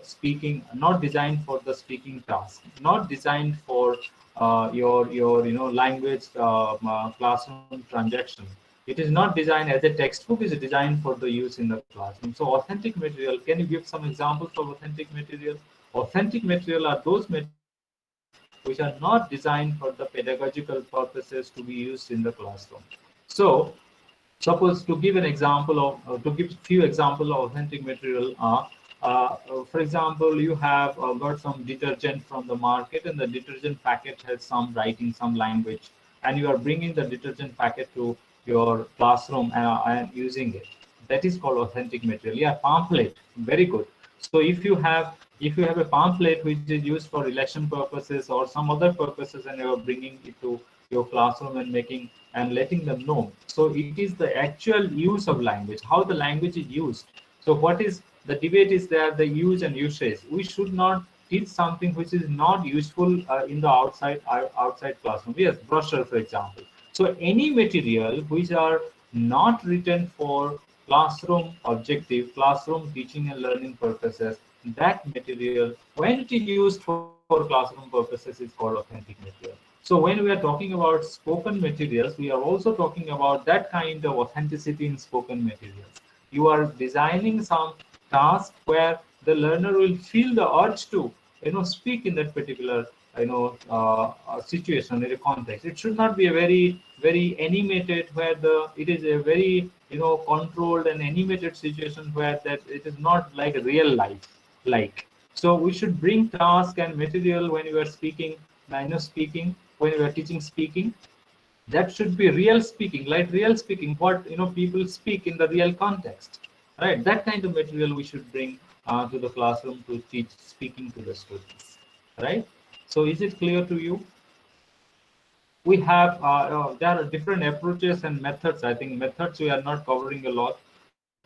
speaking, not designed for the speaking task, not designed for your language classroom transaction. It is not designed as a textbook. Is designed for the use in the classroom. So authentic material, can you give some examples of authentic material? Authentic material are those materials which are not designed for the pedagogical purposes to be used in the classroom. So suppose, to give an example of to give few example of authentic material, for example, you have got some detergent from the market, and the detergent packet has some writing, some language, and you are bringing the detergent packet to your classroom and using it. That is called authentic material. Yeah, pamphlet, very good. So if you have a pamphlet which is used for election purposes or some other purposes, and you are bringing it to your classroom and making and letting them know. So it is the actual use of language, how the language is used. So what is the debate is there, the use and usage. We should not teach something which is not useful in the outside classroom. Yes, brochure, for example. So any material which are not written for classroom objective, classroom teaching and learning purposes, that material, when it is used for classroom purposes, is called authentic material. So when we are talking about spoken materials, we are also talking about that kind of authenticity in spoken materials. You are designing some task where the learner will feel the urge to, speak in that particular, situation, in a context. It should not be a very animated, where it is a very, controlled and animated situation where that it is not like real life like. So we should bring task and material when you are speaking, speaking, when you are teaching speaking, that should be real speaking, like real speaking, what people speak in the real context, right? That kind of material we should bring to the classroom to teach speaking to the students, right? So is it clear to you? We have there are different approaches and methods. I think methods we are not covering a lot.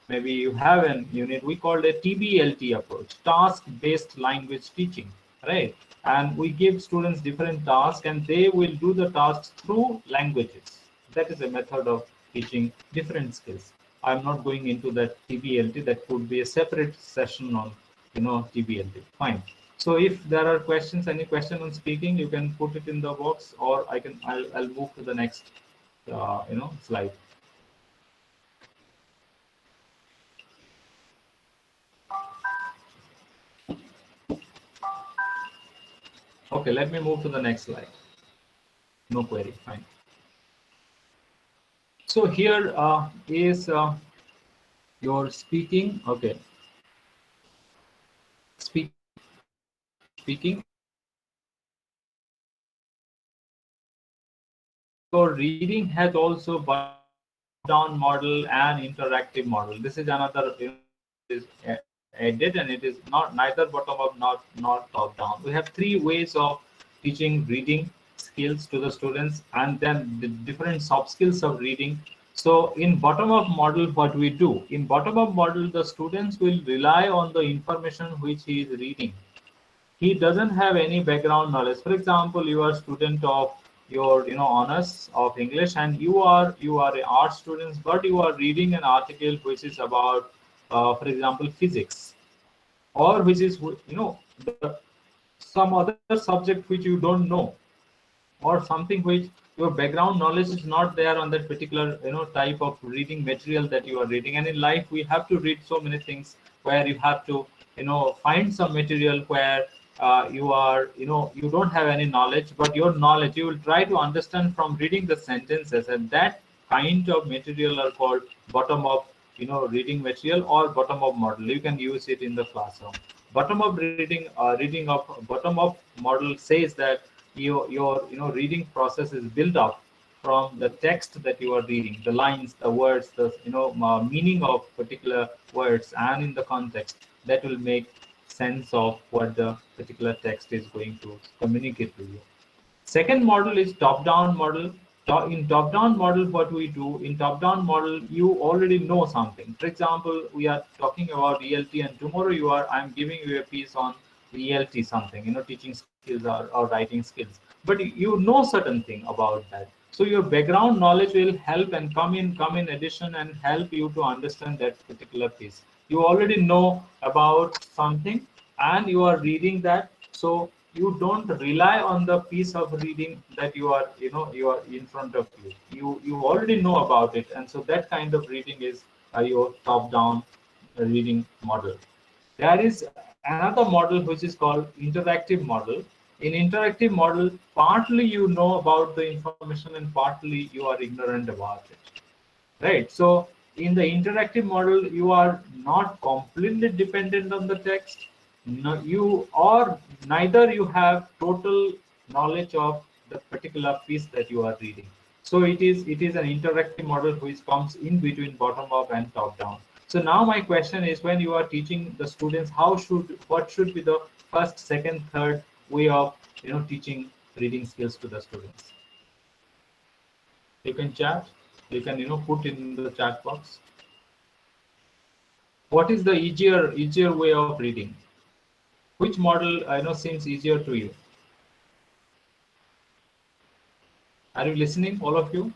Maybe you have an unit we called a TBLT approach, task based language teaching, right? And we give students different tasks and they will do the tasks through languages. That is a method of teaching different skills. I'm not going into that TBLT. That could be a separate session on TBLT. Fine. So if there are questions, any question on speaking, you can put it in the box, or I'll move to the next slide. Okay, let me move to the next slide. No query. Fine. So here is your speaking. Okay. Speaking. Your reading has also bottom-down model and interactive model. This is another is added, and it is not neither bottom up not top down. We have three ways of teaching reading skills to the students, and then the different soft skills of reading. So in bottom up model, what we do in bottom up model, the students will rely on the information which he is reading. He doesn't have any background knowledge. For example, you are a student of your honors of English, and you are an art student, but you are reading an article which is about for example physics, or which is some other subject which you don't know, or something which your background knowledge is not there on that particular type of reading material that you are reading. And in life we have to read so many things where you have to find some material where you are you don't have any knowledge, but your knowledge you will try to understand from reading the sentences, and that kind of material are called bottom up reading material or bottom up model. You can use it in the classroom. Bottom up reading of bottom up model says that your reading process is built up from the text that you are reading, the lines, the words, the meaning of particular words, and in the context that will make sense of what the particular text is going to communicate to you. Second model is top-down model. In top-down model, what we do in top-down model, you already know something. For example, we are talking about ELT, and tomorrow I'm giving you a piece on ELT, something, teaching skills or writing skills. But you know certain thing about that. So your background knowledge will help and come in addition and help you to understand that particular piece. You already know about something and you are reading that. So you don't rely on the piece of reading that you are in front of you already know about it, and so that kind of reading is your top down reading model. There is another model which is called interactive model. In interactive model, partly you know about the information and partly you are ignorant about it, right? So in the interactive model, you are not completely dependent on the text. No, you or neither you have total knowledge of the particular piece that you are reading. So it is an interactive model which comes in between bottom up and top down. So now my question is, when you are teaching the students, what should be the first, second, third way of teaching reading skills to the students? You can chat. You can put in the chat box. What is the easier way of reading? Which model seems easier to you? Are you listening, all of you?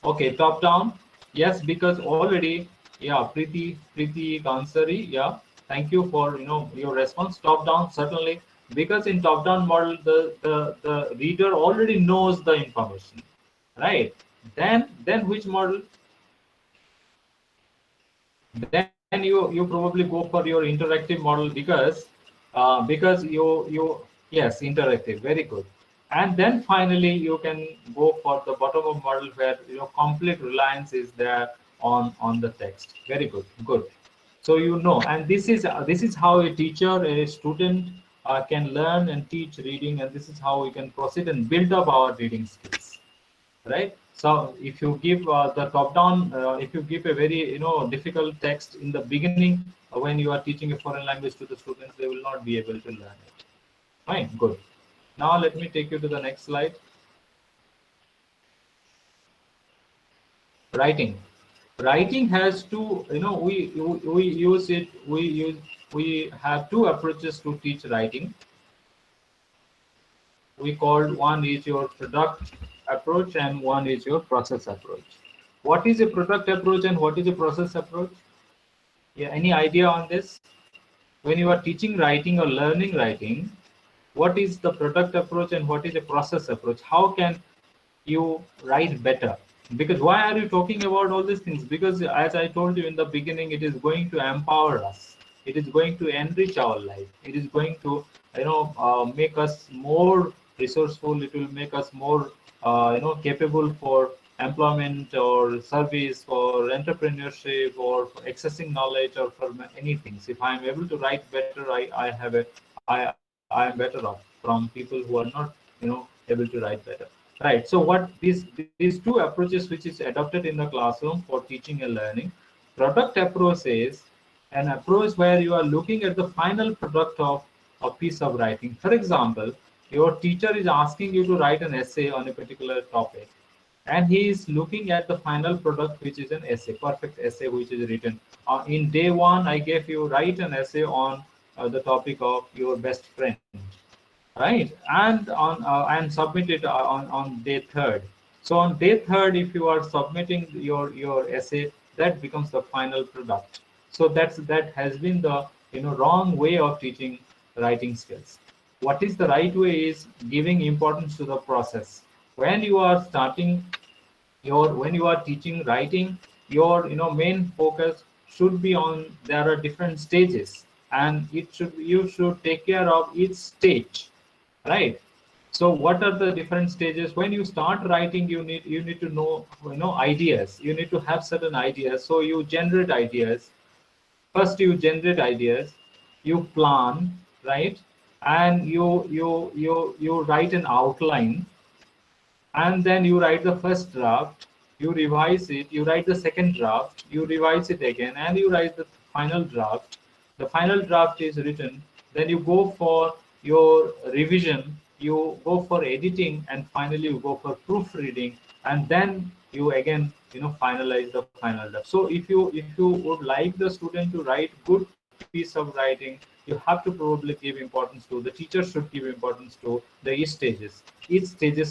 Okay, top down. Yes, because already, yeah, Preeti Kansari, yeah. Thank you for your response. Top down, certainly Because in top-down model, the reader already knows the information, right? Then which model? Then you probably go for your interactive model, because you yes, interactive, very good. And then finally you can go for the bottom of model, where complete reliance is there on the text. Very good, good. So and this is how a teacher, a student can learn and teach reading, and this is how we can proceed and build up our reading skills, right? So if you give the top down, if you give a very difficult text in the beginning, when you are teaching a foreign language to the students, they will not be able to learn it. Fine, good. Now let me take you to the next slide. Writing has two, we use it, we have two approaches to teach writing. We called, one is your product approach and one is your process approach. What is a product approach and what is a process approach? Yeah, any idea on this? When you are teaching writing or learning writing, what is the product approach and what is a process approach? How can you write better? Because why are you talking about all these things? Because as I told you in the beginning, it is going to empower us. It is going to enrich our life. It is going to make us more resourceful. It will make us more capable for employment or service or entrepreneurship or for accessing knowledge or for many things. If I am able to write better, I am better off from people who are not able to write better. Right. So what these two approaches which is adopted in the classroom for teaching and learning. Product approach is an approach where you are looking at the final product of a piece of writing. For example, your teacher is asking you to write an essay on a particular topic, and he is looking at the final product, which is an essay, perfect essay, which is written. In day one, I gave you write an essay on the topic of your best friend, right? And submit it on day third. So on day third, if you are submitting your essay, that becomes the final product. So that has been the wrong way of teaching writing skills. What is the right way is giving importance to the process. When you are starting when you are teaching writing, your main focus should be on, there are different stages, and you should take care of each stage, right? So what are the different stages? When you start writing, you need to know ideas. You need to have certain ideas. So you generate ideas. First you generate ideas, you plan, right? And you write an outline, and then you write the first draft, you revise it, you write the second draft, you revise it again, and you write the final draft. The final draft is written, then you go for your revision, you go for editing, and finally you go for proofreading, and then you again finalize the final draft. So if you would like the student to write good piece of writing, you have to probably give importance to, the teacher should give importance to the each stages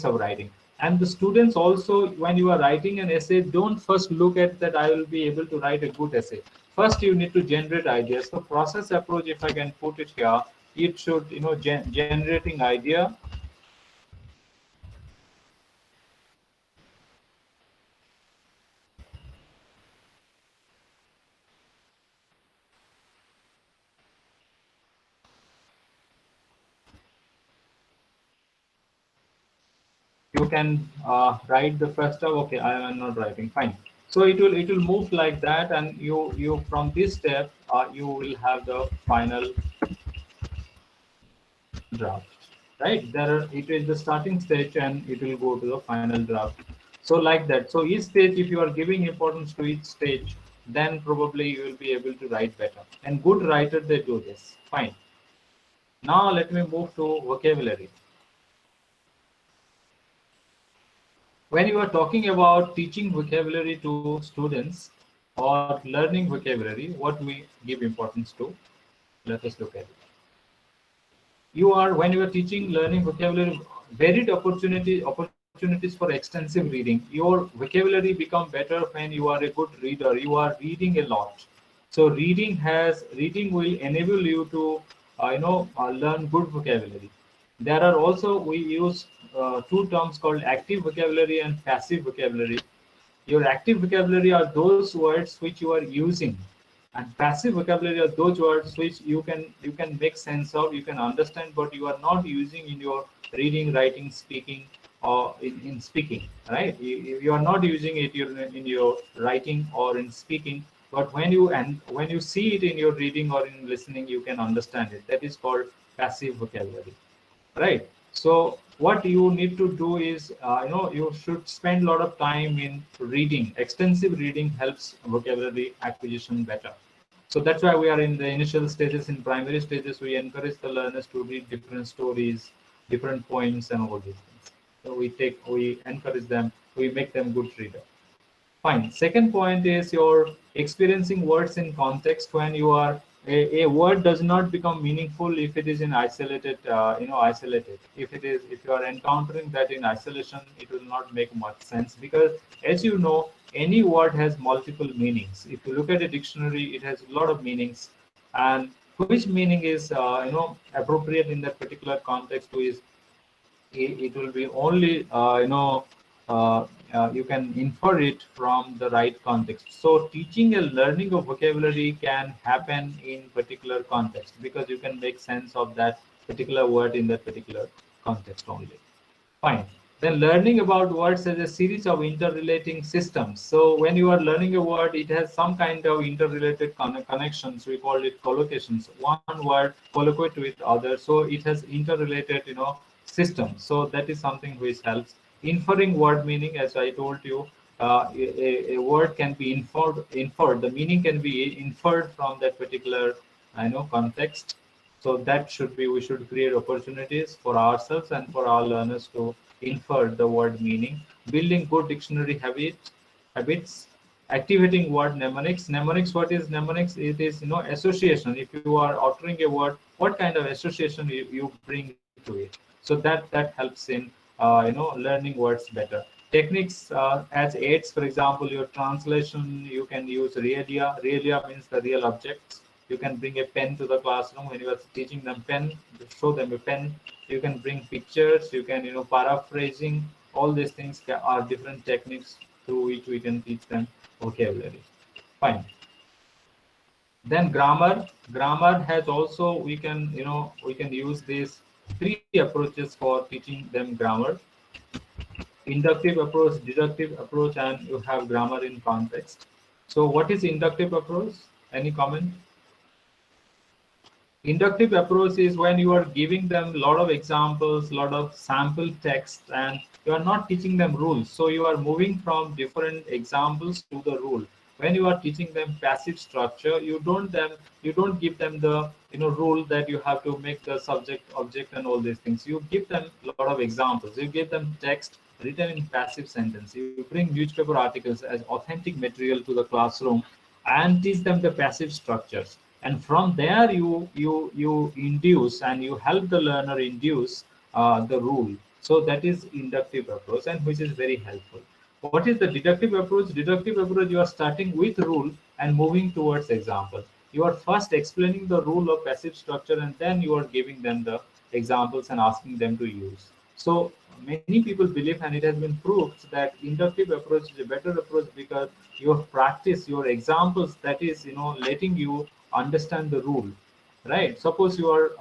of writing. And the students also, when you are writing an essay, don't first look at that I will be able to write a good essay. First you need to generate ideas. So process approach, if I can put it here, it should generating idea, you can write the first step. Okay, I am not writing, fine. So it will move like that, and you from this step you will have the final draft, right? It is the starting stage and it will go to the final draft. So like that. So each stage, if you are giving importance to each stage, then probably you will be able to write better, and good writer, they do this. Fine. Now let me move to vocabulary. When you are talking about teaching vocabulary to students or learning vocabulary, what we give importance to, let us look at it. When you are teaching learning vocabulary, varied opportunities for extensive reading. Your vocabulary become better when you are a good reader. You are reading a lot. So reading will enable you to learn good vocabulary. There are also, we use two terms called active vocabulary and passive vocabulary. Your active vocabulary are those words which you are using, and passive vocabulary are those words which you can make sense of, you can understand, but you are not using in your reading, writing, speaking, or in speaking. Right? You are not using it in your writing or in speaking, but when you see it in your reading or in listening, you can understand it. That is called passive vocabulary. Right? So what you need to do is, you should spend a lot of time in reading. Extensive reading helps vocabulary acquisition better. So that's why we are in the initial stages. In primary stages, we encourage the learners to read different stories, different poems, and all these things. So we encourage them, we make them good reader. Fine. Second point is you're experiencing words in context. When you are, a word does not become meaningful if it is in isolated. If you are encountering that in isolation, it will not make much sense, because, as you know, any word has multiple meanings. If you look at a dictionary, it has a lot of meanings, and which meaning is appropriate in that particular context is, it will be only you can infer it from the right context. So teaching and learning of vocabulary can happen in particular context, because you can make sense of that particular word in that particular context only. Fine. Then learning about words as a series of interrelating systems. So when you are learning a word, it has some kind of interrelated connections. We call it collocations. One word collocate with other, so it has interrelated, systems. So that is something which helps. Inferring word meaning, as I told you, a word can be inferred. The meaning can be inferred from that particular, context. So that should be, we should create opportunities for ourselves and for our learners to infer the word meaning. Building good dictionary habits, activating word mnemonics. Mnemonics, what is mnemonics? It is, association. If you are uttering a word, what kind of association you bring to it. So that helps in learning words better. Techniques as aids, for example, your translation, you can use realia. Realia means the real objects. You can bring a pen to the classroom when you are teaching them pen, show them a pen. You can bring pictures, you can, paraphrasing. All these things are different techniques through which we can teach them vocabulary. Fine. Then grammar has also, we can use these three approaches for teaching them grammar: inductive approach, deductive approach, and you have grammar in context. So what is inductive approach? Any comment? Inductive approach is when you are giving them a lot of examples, a lot of sample text, and you are not teaching them rules. So you are moving from different examples to the rule. When you are teaching them passive structure, you don't give them the rule that you have to make the subject, object, and all these things. You give them a lot of examples. You give them text written in passive sentence. You bring newspaper articles as authentic material to the classroom and teach them the passive structures, and from there you induce and you help the learner induce the rule. So that is inductive approach, and which is very helpful. What is the deductive approach? Deductive approach, you are starting with rule and moving towards example. You are first explaining the rule of passive structure, and then you are giving them the examples and asking them to use. So many people believe, and it has been proved, that inductive approach is a better approach, because your practice, your examples, that is letting you understand the rule. Right? Suppose you are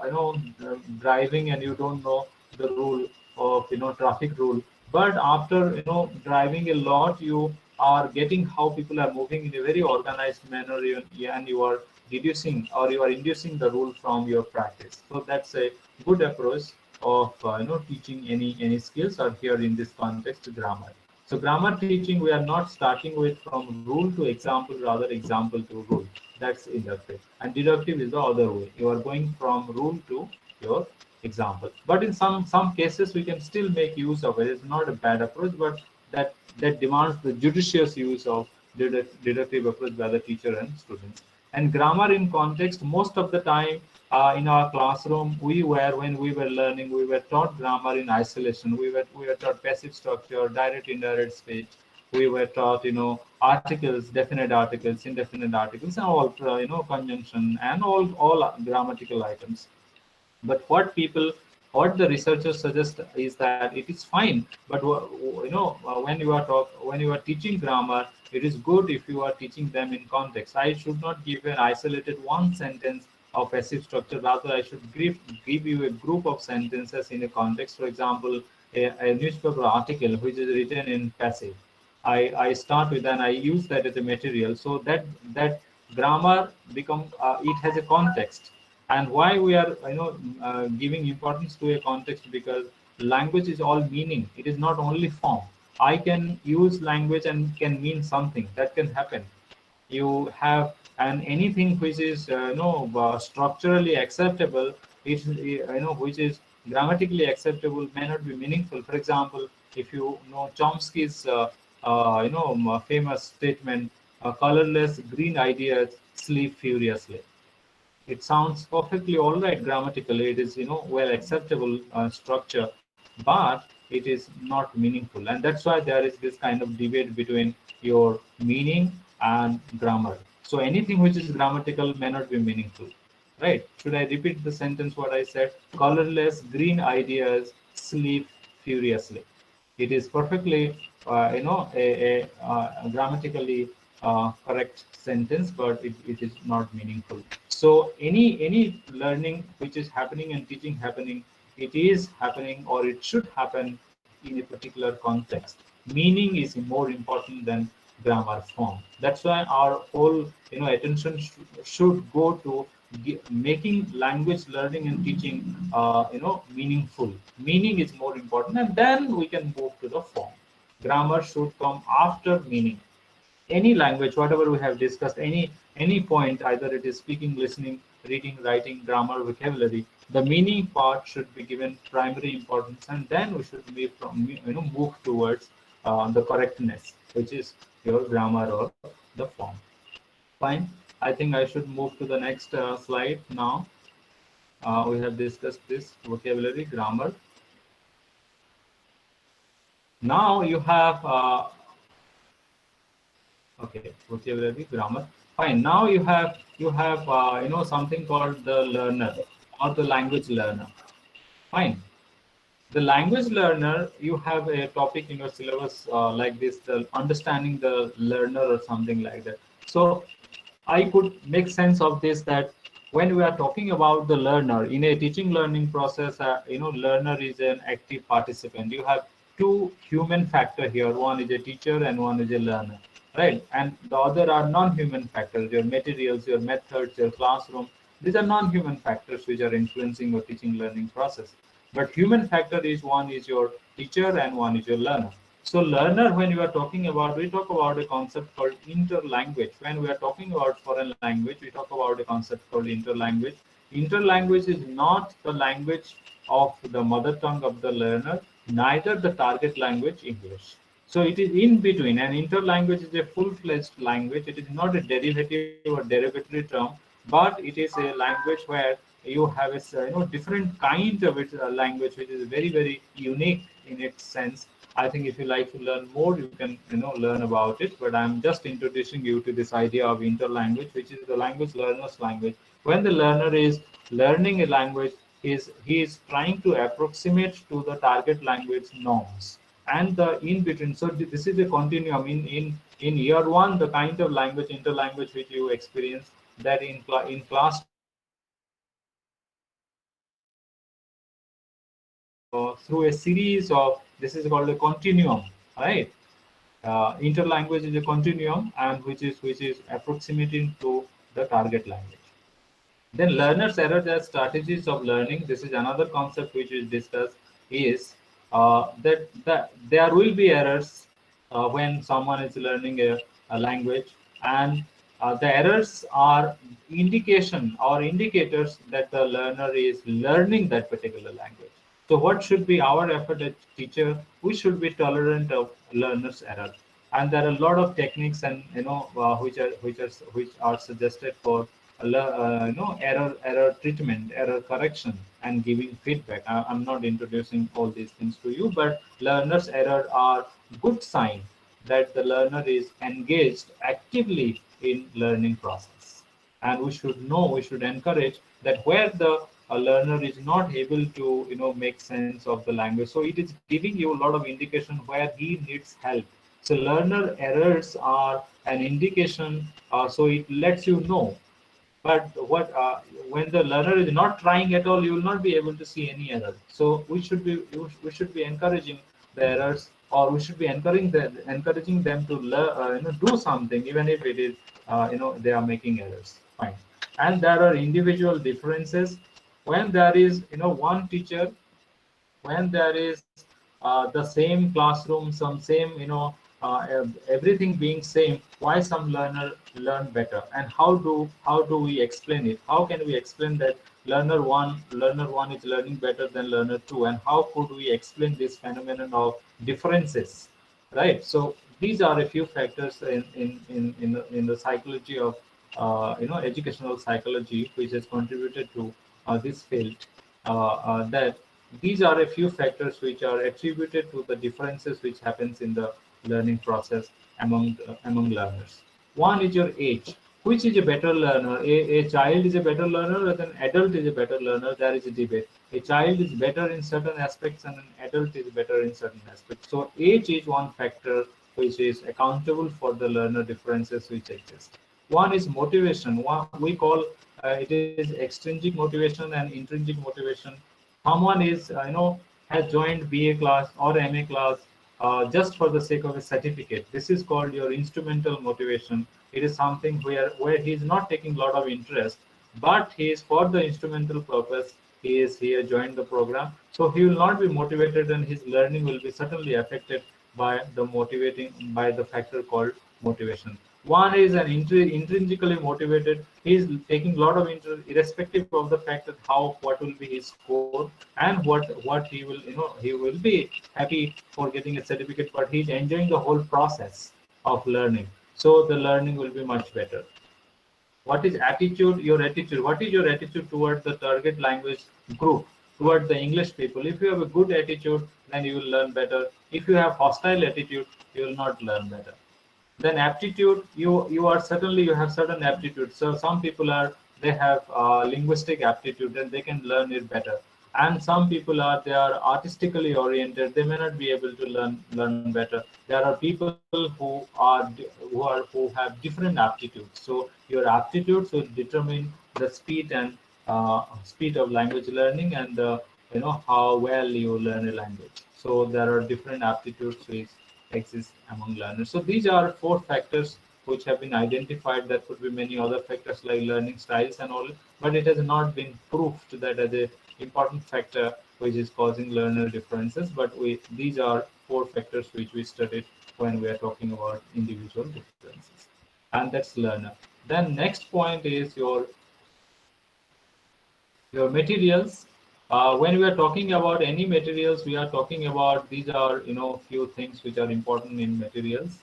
driving and you don't know the rule of traffic rule, but after driving a lot, you are getting how people are moving in a very organized manner, and you are deducing or you are inducing the rule from your practice. So that's a good approach of teaching any skills, or here in this context, grammar. So grammar teaching, we are not starting with from rule to example, rather example to rule. That's inductive. And deductive is the other way. You are going from rule to your example. But in some cases, we can still make use of it. It's not a bad approach, but that demands the judicious use of deductive approach by the teacher and students. And grammar in context, most of the time in our classroom, when we were learning, we were taught grammar in isolation. We were taught passive structure, direct, indirect speech. We were taught, articles, definite articles, indefinite articles, and all, conjunction, and all grammatical items. But what the researchers suggest is that it is fine, but when you are teaching grammar, it is good if you are teaching them in context. I should not give an isolated one sentence of passive structure. Rather, I should give you a group of sentences in a context. For example, a newspaper article which is written in passive. I start with and I use that as a material, so that grammar become it has a context. And why we are giving importance to a context, because language is all meaning. It is not only form. I can use language and can mean something. That can happen. You have, and anything which is structurally acceptable, it's which is grammatically acceptable, may not be meaningful. For example, if you know Chomsky's famous statement, colorless green ideas sleep furiously. It sounds perfectly all right grammatically. It is well acceptable structure, but it is not meaningful, and that's why there is this kind of debate between your meaning and grammar. So anything which is grammatical may not be meaningful, right? Should I repeat the sentence what I said? Colorless green ideas sleep furiously. It is perfectly a grammatically correct sentence, but it is not meaningful. So any learning which is happening and teaching happening, it is happening or it should happen in a particular context. Meaning is more important than grammar form. That's why our whole attention should go to making language learning and teaching meaningful. Meaning is more important, and then we can move to the form. Grammar should come after meaning. Any language, whatever we have discussed, any point, either it is speaking, listening, reading, writing, grammar, vocabulary, the meaning part should be given primary importance, and then we should move towards the correctness, which is your grammar or the form. Fine. I think I should move to the next slide now. We have discussed this vocabulary, grammar. Now you have okay, vocabulary, grammar. Fine. Now you have something called the learner or the language learner. Fine. The language learner, you have a topic in your syllabus like this, the understanding the learner or something like that. So I could make sense of this, that when we are talking about the learner in a teaching learning process, learner is an active participant. You have two human factor here. One is a teacher and one is a learner, right? And the other are non-human factors, your materials, your methods, your classroom. These are non-human factors which are influencing your teaching learning process. But human factor is, one is your teacher and one is your learner. So learner, when you are talking about, we talk about a concept called interlanguage. When we are talking about foreign language, we talk about a concept called interlanguage. Interlanguage is not the language of the mother tongue of the learner, neither the target language English. So it is in between. And interlanguage is a full-fledged language. It is not a derivative or derogatory term, but it is a language where you have a different kind of language, which is very very unique in its sense. I think if you like to learn more, you can learn about it. But I'm just introducing you to this idea of interlanguage, which is the language learner's language. When the learner is learning a language, he is trying to approximate to the target language norms and the in between. So this is a continuum. In year one, the kind of language interlanguage which you experience, that in class 2 you will through a series of, this is called a continuum, right? Interlanguage is a continuum, and which is approximating to the target language. Then learner's errors as strategies of learning. This is another concept which is discussed, is that there will be errors when someone is learning a language, and the errors are indication or indicators that the learner is learning that particular language. So what should be our effort as teacher? We should be tolerant of learner's error, and there are a lot of techniques and which are suggested for error treatment, error correction, and giving feedback. I'm not introducing all these things to you, but learner's error are good sign that the learner is engaged actively in learning process. and we should know, we should encourage that where the learner is not able to make sense of the language, so it is giving you a lot of indication where he needs help. So learner errors are an indication, so it lets you know. But what when the learner is not trying at all, you will not be able to see any error. So we should be encouraging the errors, or we should be encouraging them to learn, do something, even if it is they are making errors. Fine. And there are individual differences when there is one teacher, when there is the same classroom, some same everything being same, why some learner learn better, and how do we explain it? How can we explain that learner one is learning better than learner two, and how could we explain this phenomenon of differences, right? So these are a few factors in the psychology of educational psychology, which has contributed to this field, that these are a few factors which are attributed to the differences which happens in the learning process among learners. One is your age. Which is a better learner? A child is a better learner, or an adult is a better learner? There is a debate. A child is better in certain aspects, and an adult is better in certain aspects. So age is one factor which is accountable for the learner differences which exist. One is motivation. One we call it is extrinsic motivation and intrinsic motivation. Someone is has joined BA class or MA class just for the sake of a certificate. This is called your instrumental motivation. It is something where he is not taking a lot of interest, but he is for the instrumental purpose. He has joined the program, so he will not be motivated, and his learning will be certainly affected by the factor called motivation. One is an intrinsically motivated. He is taking a lot of interest, irrespective of the fact that what will be his score, and what he will he will be happy for getting a certificate, but he is enjoying the whole process of learning. So the learning will be much better. What is attitude? Your attitude. What is your attitude towards the target language group, towards the English people? If you have a good attitude, then you will learn better. If you have hostile attitude, you will not learn better. Then aptitude, you have certain aptitude. So some people are, they have linguistic aptitude, and they can learn it better. And some people they are artistically oriented, they may not be able to learn better. There are people who have different aptitudes. So your aptitudes will determine the speed and speed of language learning, and how well you learn a language. So there are different aptitudes which exist among learners. So these are four factors which have been identified. There could be many other factors like learning styles and all, but it has not been proved that as a important factor which is causing learner differences. But these are four factors which we studied when we are talking about individual differences, and that's learner. Then next point is your materials. When we are talking about any materials, we are talking about, these are few things which are important in materials.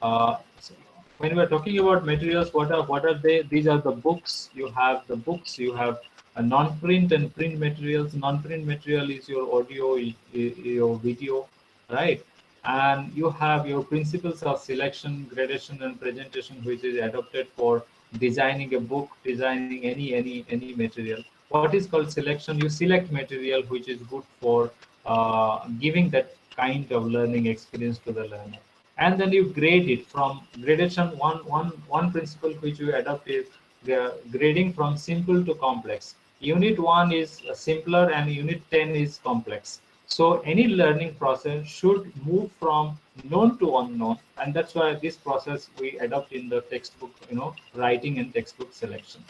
So when we are talking about materials, what are they? These are the books. You have the books. You have a non-print and print materials. Non-print material is your audio, your video, right? And you have your principles of selection, gradation, and presentation, which is adopted for designing a book, designing any material. What is called selection? You select material which is good for giving that kind of learning experience to the learner, and then you grade it. From gradation, one principle which you adopt is the grading from simple to complex. Unit 1 is simpler, and unit 10 is complex. So any learning process should move from known to unknown, and that's why this process we adopt in the textbook, writing and textbook selection.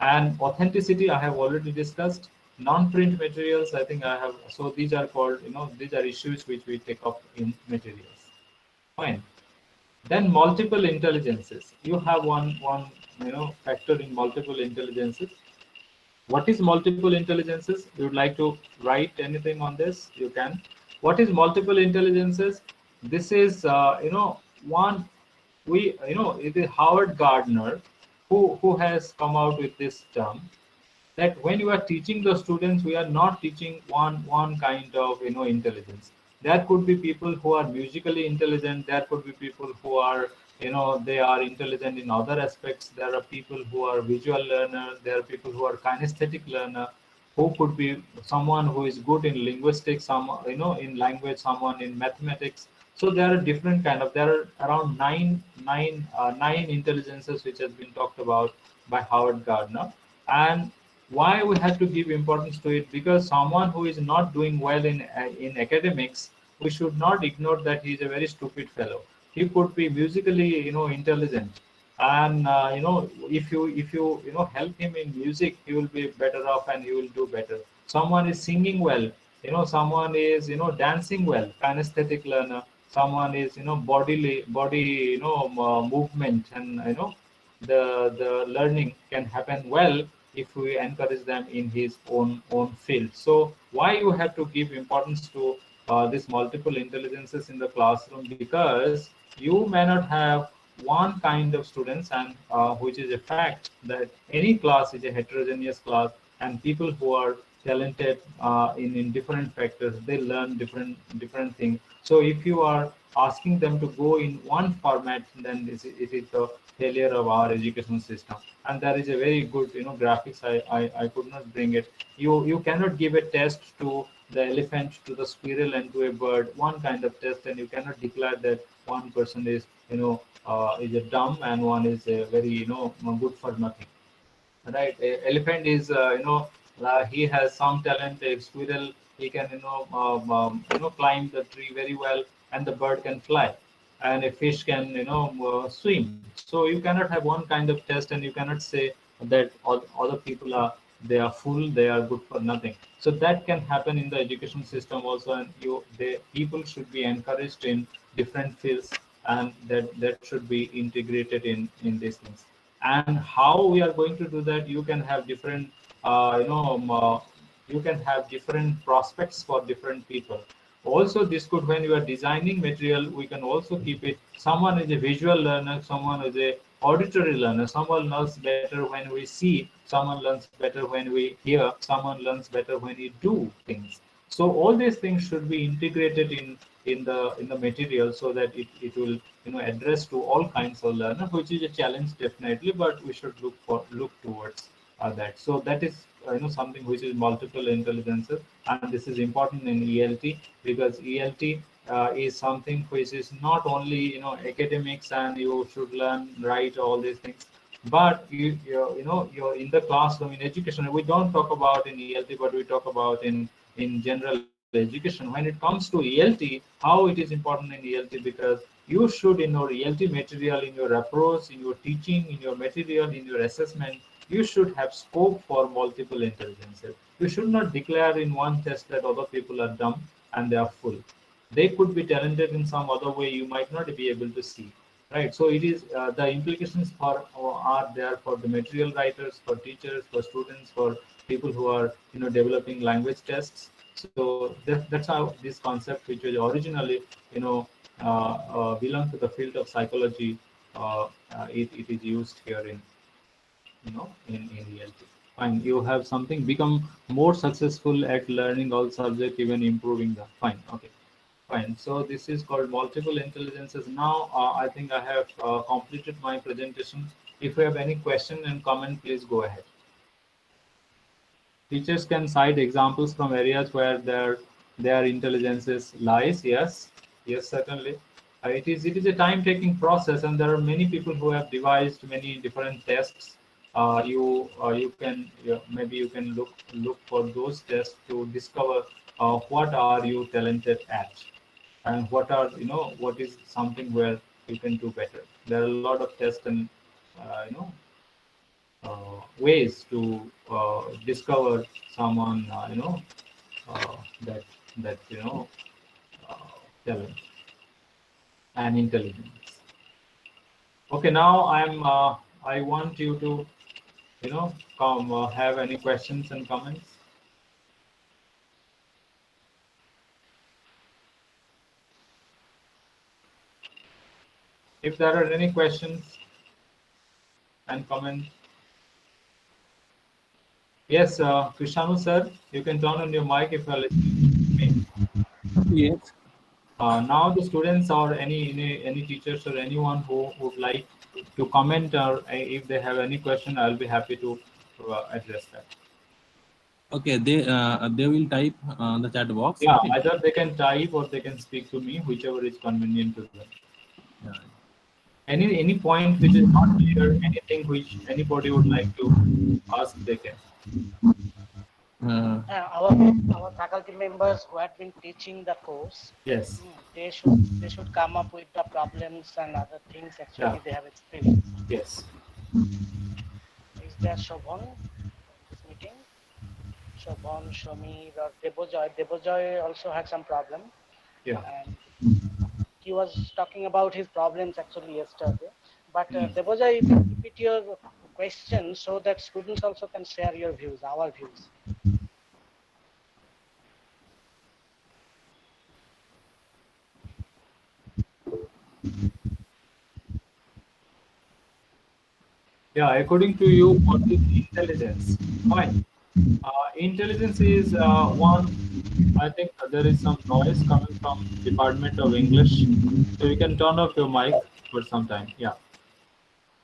And authenticity, I have already discussed. Non-print materials, I think I have. So these are called, these are issues which we take up in materials. Fine. Then multiple intelligences. You have one factor in multiple intelligences. What is multiple intelligences? You would like to write anything on this? You can. What is multiple intelligences? This is one it is Howard Gardner who has come out with this term, that when you are teaching the students, we are not teaching one kind of intelligence. There could be people who are musically intelligent. There could be people who are they are intelligent in other aspects. There are people who are visual learners. There are people who are kinesthetic learner, who could be someone who is good in linguistics, some in language, someone in mathematics. So there are different kind of, there are around nine intelligences which has been talked about by Howard Gardner. And why we have to give importance to it? Because someone who is not doing well in academics, we should not ignore that he is a very stupid fellow. He could be musically intelligent, and if you help him in music, he will be better off and he will do better. Someone is singing well, someone is dancing well, kinesthetic learner. Someone is body movement, and the learning can happen well if we encourage them in his own field. So why you have to give importance to these multiple intelligences in the classroom? Because you may not have one kind of students, and which is a fact that any class is a heterogeneous class, and people who are talented in different factors, they learn different things. So if you are asking them to go in one format, then it is the failure of our education system. And there is a very good graphics. I could not bring it. You cannot give a test to the elephant, to the squirrel, and to a bird, one kind of test, and you cannot declare that one person is a dumb and one is a very good for nothing. Right? Elephant is he has some talent. A squirrel, he can climb the tree very well, and the bird can fly, and a fish can swim. So you cannot have one kind of test, and you cannot say that all other people are, they are full, they are good for nothing. So that can happen in the education system also, and the people should be encouraged in different fields, and that should be integrated in these things. And how we are going to do that? You can have different you can have different prospects for different people. Also, this could, when you are designing material, we can also keep it. Someone is a visual learner, someone is a auditory learner. Someone learns better when we see, someone learns better when we hear, someone learns better when we do things. So all these things should be integrated in the material, so that it will address to all kinds of learner, which is a challenge definitely, but we should look towards that. So that is something which is multiple intelligences, and this is important in ELT, because ELT is something which is not only academics, and you should learn, write, all these things, but you're in the classroom in education. We don't talk about in ELT, but we talk about in general education. When it comes to ELT, how it is important in ELT? Because you should, in your ELT material, in your approach, in your teaching, in your material, in your assessment, you should have scope for multiple intelligences. You should not declare in one test that other people are dumb and they are full. They could be talented in some other way you might not be able to see. Right. So it is the implications for are there for the material writers, for teachers, for students, for people who are developing language tests. So that's how this concept, which was originally belong to the field of psychology, it is used here in reality. Fine, you have something, become more successful at learning all subjects, even improving them. Fine, okay, fine. So this is called multiple intelligences. Now I think I have completed my presentation. If you have any question and comment, please go ahead. Teachers can cite examples from areas where their intelligences lies. Yes, yes, certainly. It is a time-taking process, and there are many people who have devised many different tests. You can maybe you can look for those tests to discover what are you talented at, and what is something where you can do better. There are a lot of tests and ways to discover someone that uh, talent and intelligence. Okay, now I want you to come have any questions and comments. If there are any questions and comments. Yes, Krishanu sir, you can turn on your mic if you are listening to me. Yes. Now the students or any teachers or anyone who would like to comment, or if they have any question, I'll be happy to address that. Okay, they will type the chat box. Yeah, Okay. either they can type or they can speak to me, whichever is convenient to them. Yeah. Any point which is not clear, anything which anybody would like to ask, they can. Uh, Our faculty members who had been teaching the course, Yes. they should come up with the problems and other things Yeah. actually they have experienced. Yes. Is there Shobhan in this meeting? Shobhan, Shomir, or Debojoy? Debojoy also had some problem, Yeah. and he was talking about his problems actually yesterday. But Mm. Debojoy, you can repeat your question so that students also can share your views, our views. Yeah. According to you, what is intelligence? Fine. Intelligence is one. I think there is some noise coming from Department of English, so you can turn off your mic for some time. Yeah.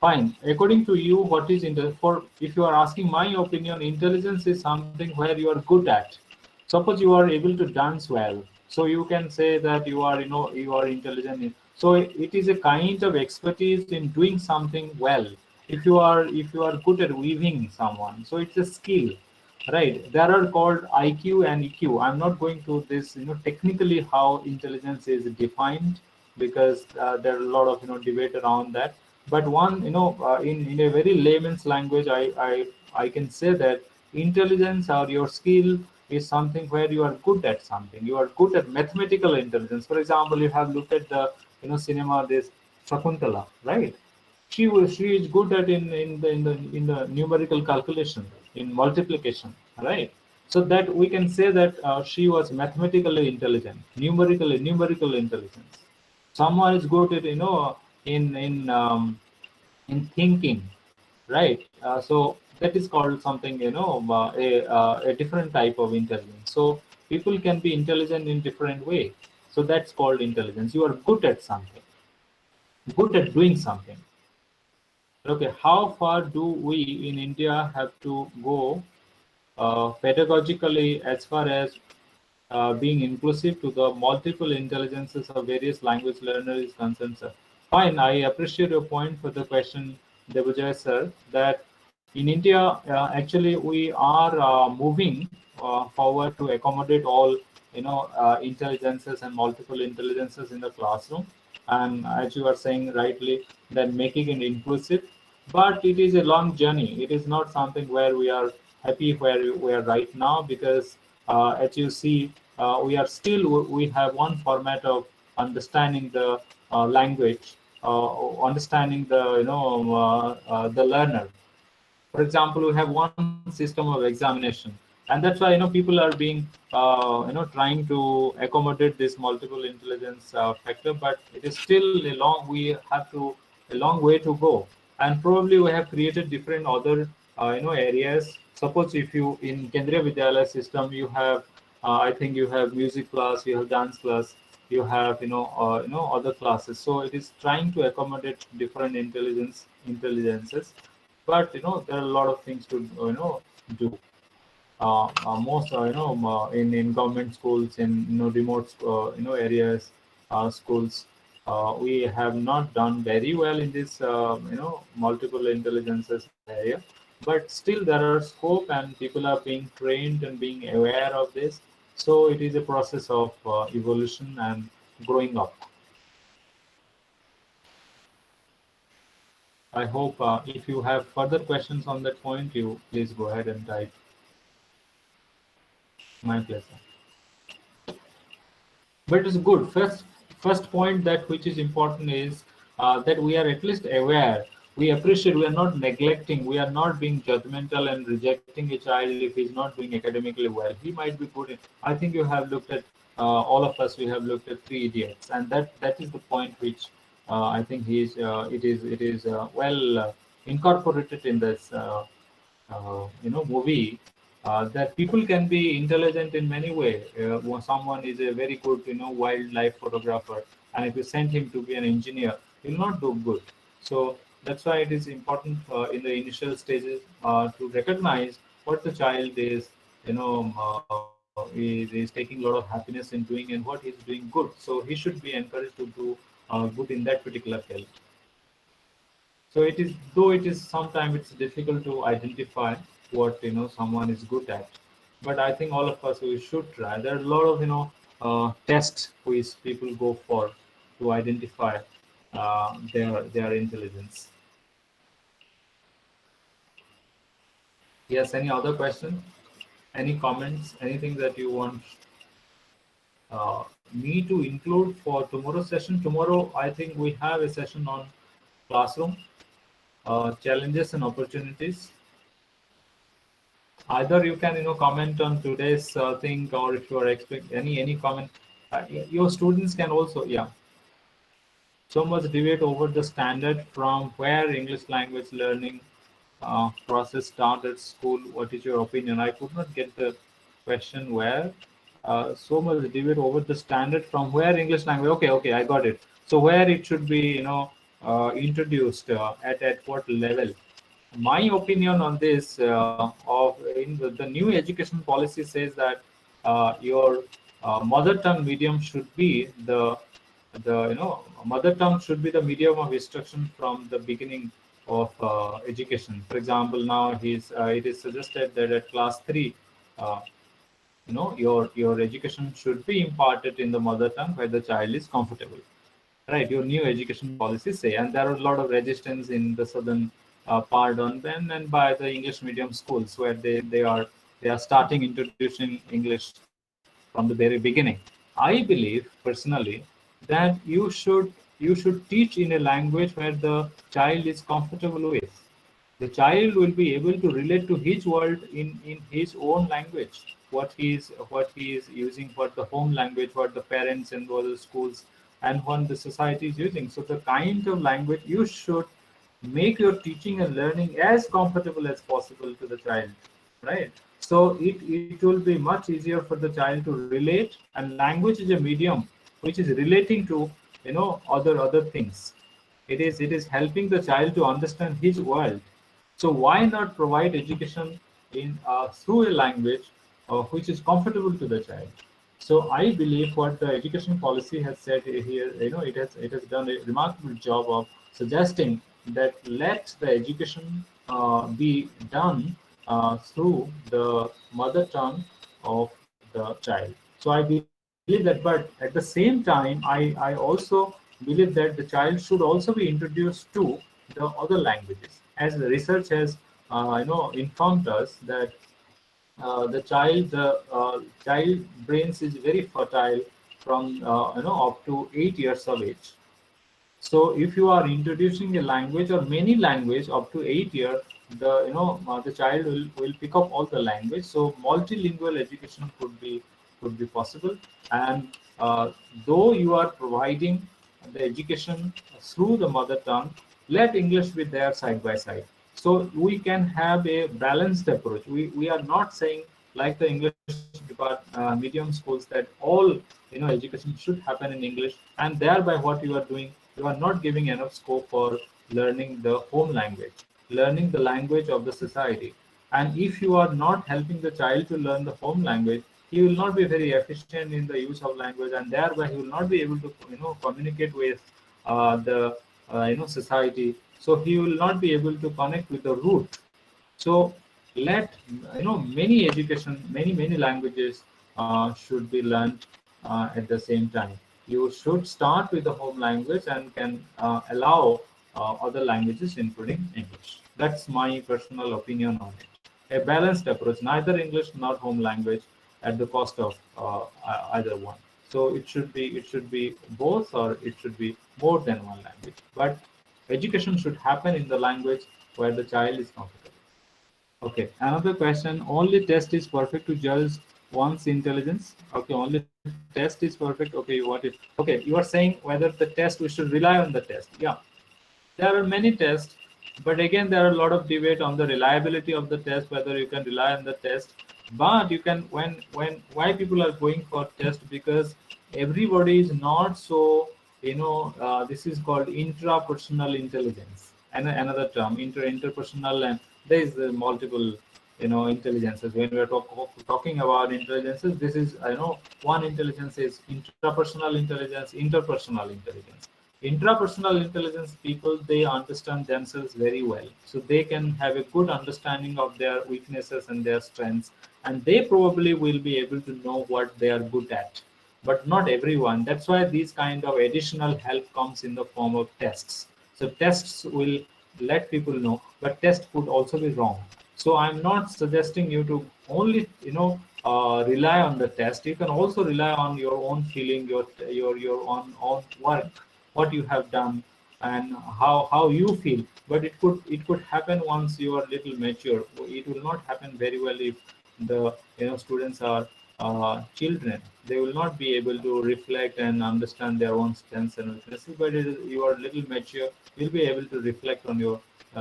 Fine. According to you, what is for if you are asking my opinion, intelligence is something where you are good at. Suppose you are able to dance well, so you can say that you are intelligent. So it is a kind of expertise in doing something well. If you are good at weaving someone, so it's a skill, right? There are called IQ and EQ. I'm not going to this technically how intelligence is defined, because there are a lot of debate around that. But one in a very layman's language, I can say that intelligence or your skill is something where you are good at something. You are good at mathematical intelligence. For example, you have looked at the cinema, this Shakuntala, right? She is good at in the numerical calculation, in multiplication, right? So that we can say that she was mathematically intelligent, numerical intelligence. Someone is good at in thinking, right? So that is called something, a different type of intelligence. So people can be intelligent in different way. So that's called intelligence. You are good at something, good at doing something. Okay, how far do we in India have to go pedagogically as far as being inclusive to the multiple intelligences of various language learners is concerned, sir? Fine, I appreciate your point for the question, Debujay sir, that in India, actually, we are moving forward to accommodate all, intelligences and multiple intelligences in the classroom. And as you are saying rightly, that making it inclusive, but it is a long journey. It is not something where we are happy where we are right now, because as you see, we have one format of understanding the language, understanding the learner. For example, we have one system of examination, and that's why people are being trying to accommodate this multiple intelligence factor, but it is still a long way to go. And probably we have created different other areas. Suppose if you in Kendriya Vidyalaya system, you have I think you have music class, you have dance class, you have other classes. So it is trying to accommodate different intelligences, but there are a lot of things to do. Most in government schools, in remote areas, schools, we have not done very well in this multiple intelligences area, but still there are scope and people are being trained and being aware of this. So it is a process of evolution and growing up. I hope if you have further questions on that point, you please go ahead and type. My pleasure. But it's good. First point that which is important is that we are at least aware. We appreciate. We are not neglecting. We are not being judgmental and rejecting a child if he's not doing academically well. He might be good. I think you have looked at all of us. We have looked at Three Idiots, and that is the point which I think he's. It is well incorporated in this movie. that people can be intelligent in many ways. When someone is a very good, wildlife photographer, and if you send him to be an engineer, he'll not do good. So that's why it is important in the initial stages to recognize what the child is, is taking a lot of happiness in doing and what he's doing good. So he should be encouraged to do good in that particular field. So it is, though it is sometimes it's difficult to identify what someone is good at, but I think all of us we should try. There are a lot of tests which people go for to identify their intelligence. Yes. Any other question? Any comments? Anything that you want me to include for tomorrow's session? Tomorrow, I think we have a session on classroom challenges and opportunities. Either you can comment on today's thing, or if you are expect any comment, your students can also, yeah. So much debate over the standard from where English language learning process started school. What is your opinion? I could not get the question where. So much debate over the standard from where English language. Okay, I got it. So where it should be, introduced at what level? My opinion on this of in the new education policy says that your mother tongue medium should be the mother tongue should be the medium of instruction from the beginning of education. For example, now it is suggested that at class 3 uh, your education should be imparted in the mother tongue where the child is comfortable, right? Your new education policies say, and there are a lot of resistance in the southern part on them and by the English medium schools where they are starting introducing English from the very beginning. I believe personally that you should teach in a language where the child is comfortable with. The child will be able to relate to his world in his own language, what he is using, what the home language, what the parents and what the schools and what the society is using. So the kind of language you should make your teaching and learning as comfortable as possible to the child, right? So it will be much easier for the child to relate, and language is a medium which is relating to other things. It is helping the child to understand his world. So why not provide education in through a language which is comfortable to the child? So I believe what the education policy has said here, it has done a remarkable job of suggesting that let the education be done through the mother tongue of the child. So I believe that, but at the same time, I also believe that the child should also be introduced to the other languages, as the research has informed us that the child brains is very fertile from up to 8 years of age. So if you are introducing a language or many language up to 8 years, the child will pick up all the language. So multilingual education could be possible. And though you are providing the education through the mother tongue, let English be there side by side. So we can have a balanced approach. We are not saying like the English medium schools that all education should happen in English, and thereby what you are doing, you are not giving enough scope for learning the home language, learning the language of the society. And if you are not helping the child to learn the home language, he will not be very efficient in the use of language, and thereby he will not be able to communicate with the society. So he will not be able to connect with the root. So let many education, many languages should be learned at the same time. You should start with the home language and can allow other languages, including English. That's my personal opinion on it. A balanced approach, neither English nor home language at the cost of either one. So it should be both, or it should be more than one language. But education should happen in the language where the child is comfortable. Okay, another question. Only test is perfect to judge one's intelligence. Okay, only test is perfect. Okay, okay, you are saying whether the test we should rely on the test. Yeah, there are many tests, but again there are a lot of debate on the reliability of the test, whether you can rely on the test. But you can, when why people are going for test, because everybody is not so, this is called intrapersonal intelligence, and another term, interpersonal, and there is multiple, intelligences. When we are talking about intelligences, this is, one intelligence is intrapersonal intelligence, interpersonal intelligence. Intrapersonal intelligence people, they understand themselves very well, so they can have a good understanding of their weaknesses and their strengths, and they probably will be able to know what they are good at. But not everyone. That's why these kind of additional help comes in the form of tests. So tests will let people know, but test could also be wrong. So I'm not suggesting you to only, rely on the test. You can also rely on your own feeling, your own work, what you have done, and how you feel. But it could happen once you are little mature. It will not happen very well if the, students are children. They will not be able to reflect and understand their own strengths and weaknesses. But you are little mature, you'll be able to reflect on your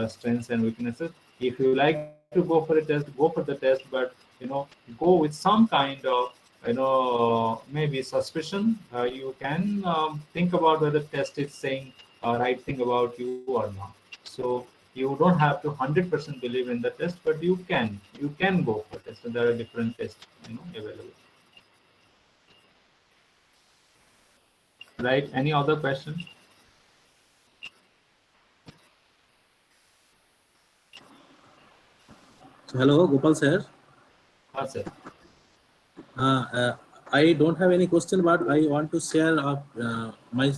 strengths and weaknesses. If you like to go for a test, go for the test, but go with some kind of, maybe suspicion. You can think about whether test is saying right thing about you or not. So you don't have to 100% believe in the test, but you can go for test, and there are different tests, available. Right? Any other question? So hello, Gopal sir. Sir. Uh, uh, I don't have any question, but I want to share my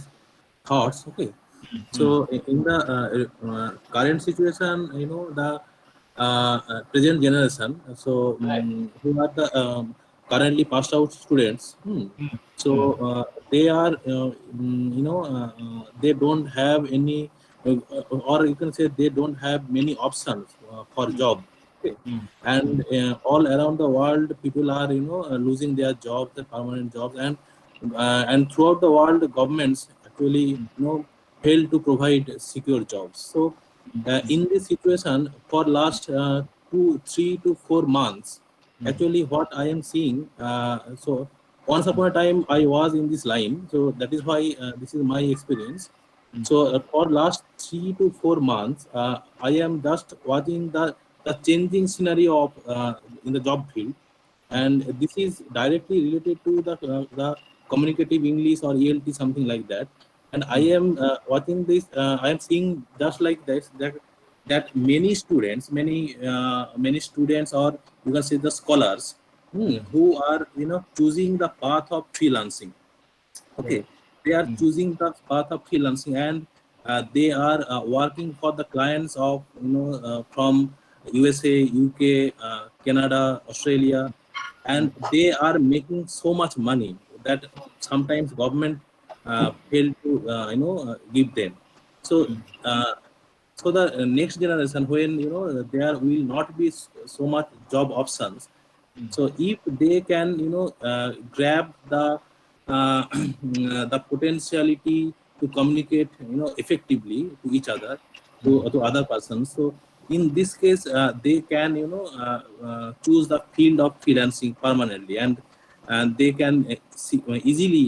thoughts. Okay. Hmm. So in the current situation, the present generation, so Right. who are the currently passed out students, Hmm. so Hmm. they are, they don't have any, or you can say they don't have many options for Hmm. job. Okay. Hmm. And all around the world, people are, losing their jobs, their permanent jobs, and throughout the world, governments actually, Hmm. fail to provide secure jobs. So Hmm. in this situation, for last 3 to 4 months, Hmm. actually what I am seeing, so once upon a time I was in this line, so that is why this is my experience. Hmm. So for last 3 to 4 months, I am just watching the changing scenario of in the job field, and this is directly related to the communicative English or ELT, something like that. And I Hmm. am watching this. I am seeing just like this, that many students, or you can say the scholars, Hmm. who are, choosing the path of freelancing. Okay. Right. They are Hmm. choosing the path of freelancing, and they are working for the clients of, from USA, UK, Canada, Australia, and they are making so much money that sometimes government fail to, give them. So Hmm. uh, so the next generation, when, there will not be so much job options, Hmm. so if they can, grab uh, the potentiality to communicate, effectively to each other, to other persons. So in this case, they can, choose the field of freelancing permanently, and they can easily,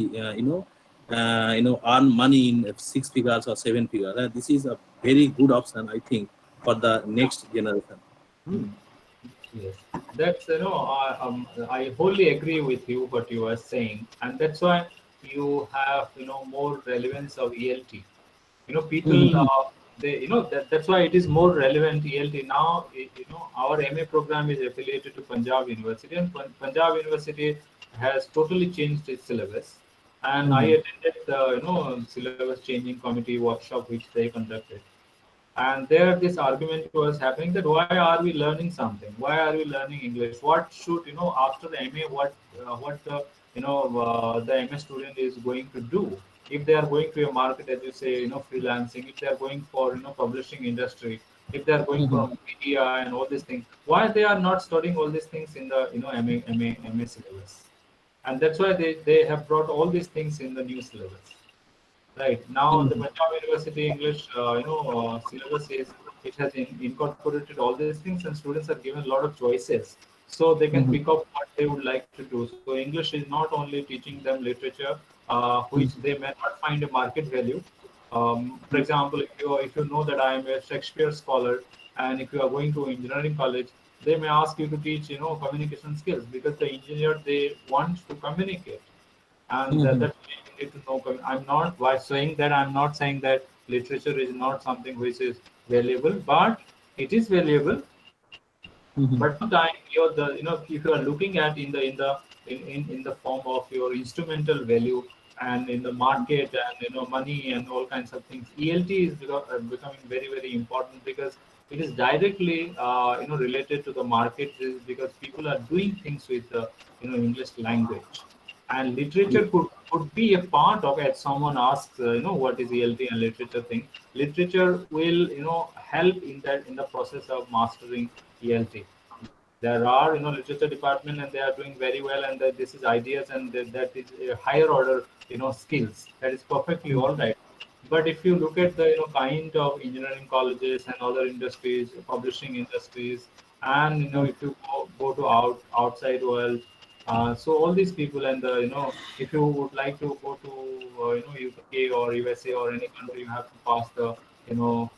earn money in 6 figures or 7 figures. This is a very good option, I think, for the Yeah. next generation. Hmm. Hmm. Yes, that's, I wholly agree with you what you are saying, and that's why you have, more relevance of ELT. People, Hmm. they, that's why it is more relevant ELT now. Our MA program is affiliated to Punjab University, and Punjab University has totally changed its syllabus. And I Hmm. attended the, syllabus changing committee workshop which they conducted, and there this argument was happening that why are we learning something, why are we learning English, what should, after the MA, what the, the MA student is going to do. If they are going to a market, as you say, freelancing, if they are going for, publishing industry, if they are going for Hmm. media and all these things, why they are not studying all these things in the, MA syllabus. And that's why they have brought all these things in the new syllabus. Right now, the Hmm. Punjab University English, syllabus is, it has incorporated all these things, and students are given a lot of choices. so they can pick up what they would like to do. So English is not only teaching them literature, which they may not find a market value. For example, if you know that I am a Shakespeare scholar, and if you are going to engineering college, they may ask you to teach communication skills, because the engineer, they want to communicate, and that's why you need to know. I'm not, by saying that, I'm not saying that literature is not something which is valuable, but it is valuable. But sometimes if you are looking at in the form of your instrumental value, and in the market, and money and all kinds of things, ELT is becoming very, very important, because it is directly related to the market, is because people are doing things with the English language, and literature could be a part of it. Someone asks, what is ELT and literature thing. Literature will help in the process of mastering ELT. There are literature department, and they are doing very well, and that this is ideas, and that is a higher order skills. That is perfectly all right. But if you look at the kind of engineering colleges and other industries, publishing industries, and if you go to outside world, so all these people, and if you would like to go to UK or USA or any country, you have to pass the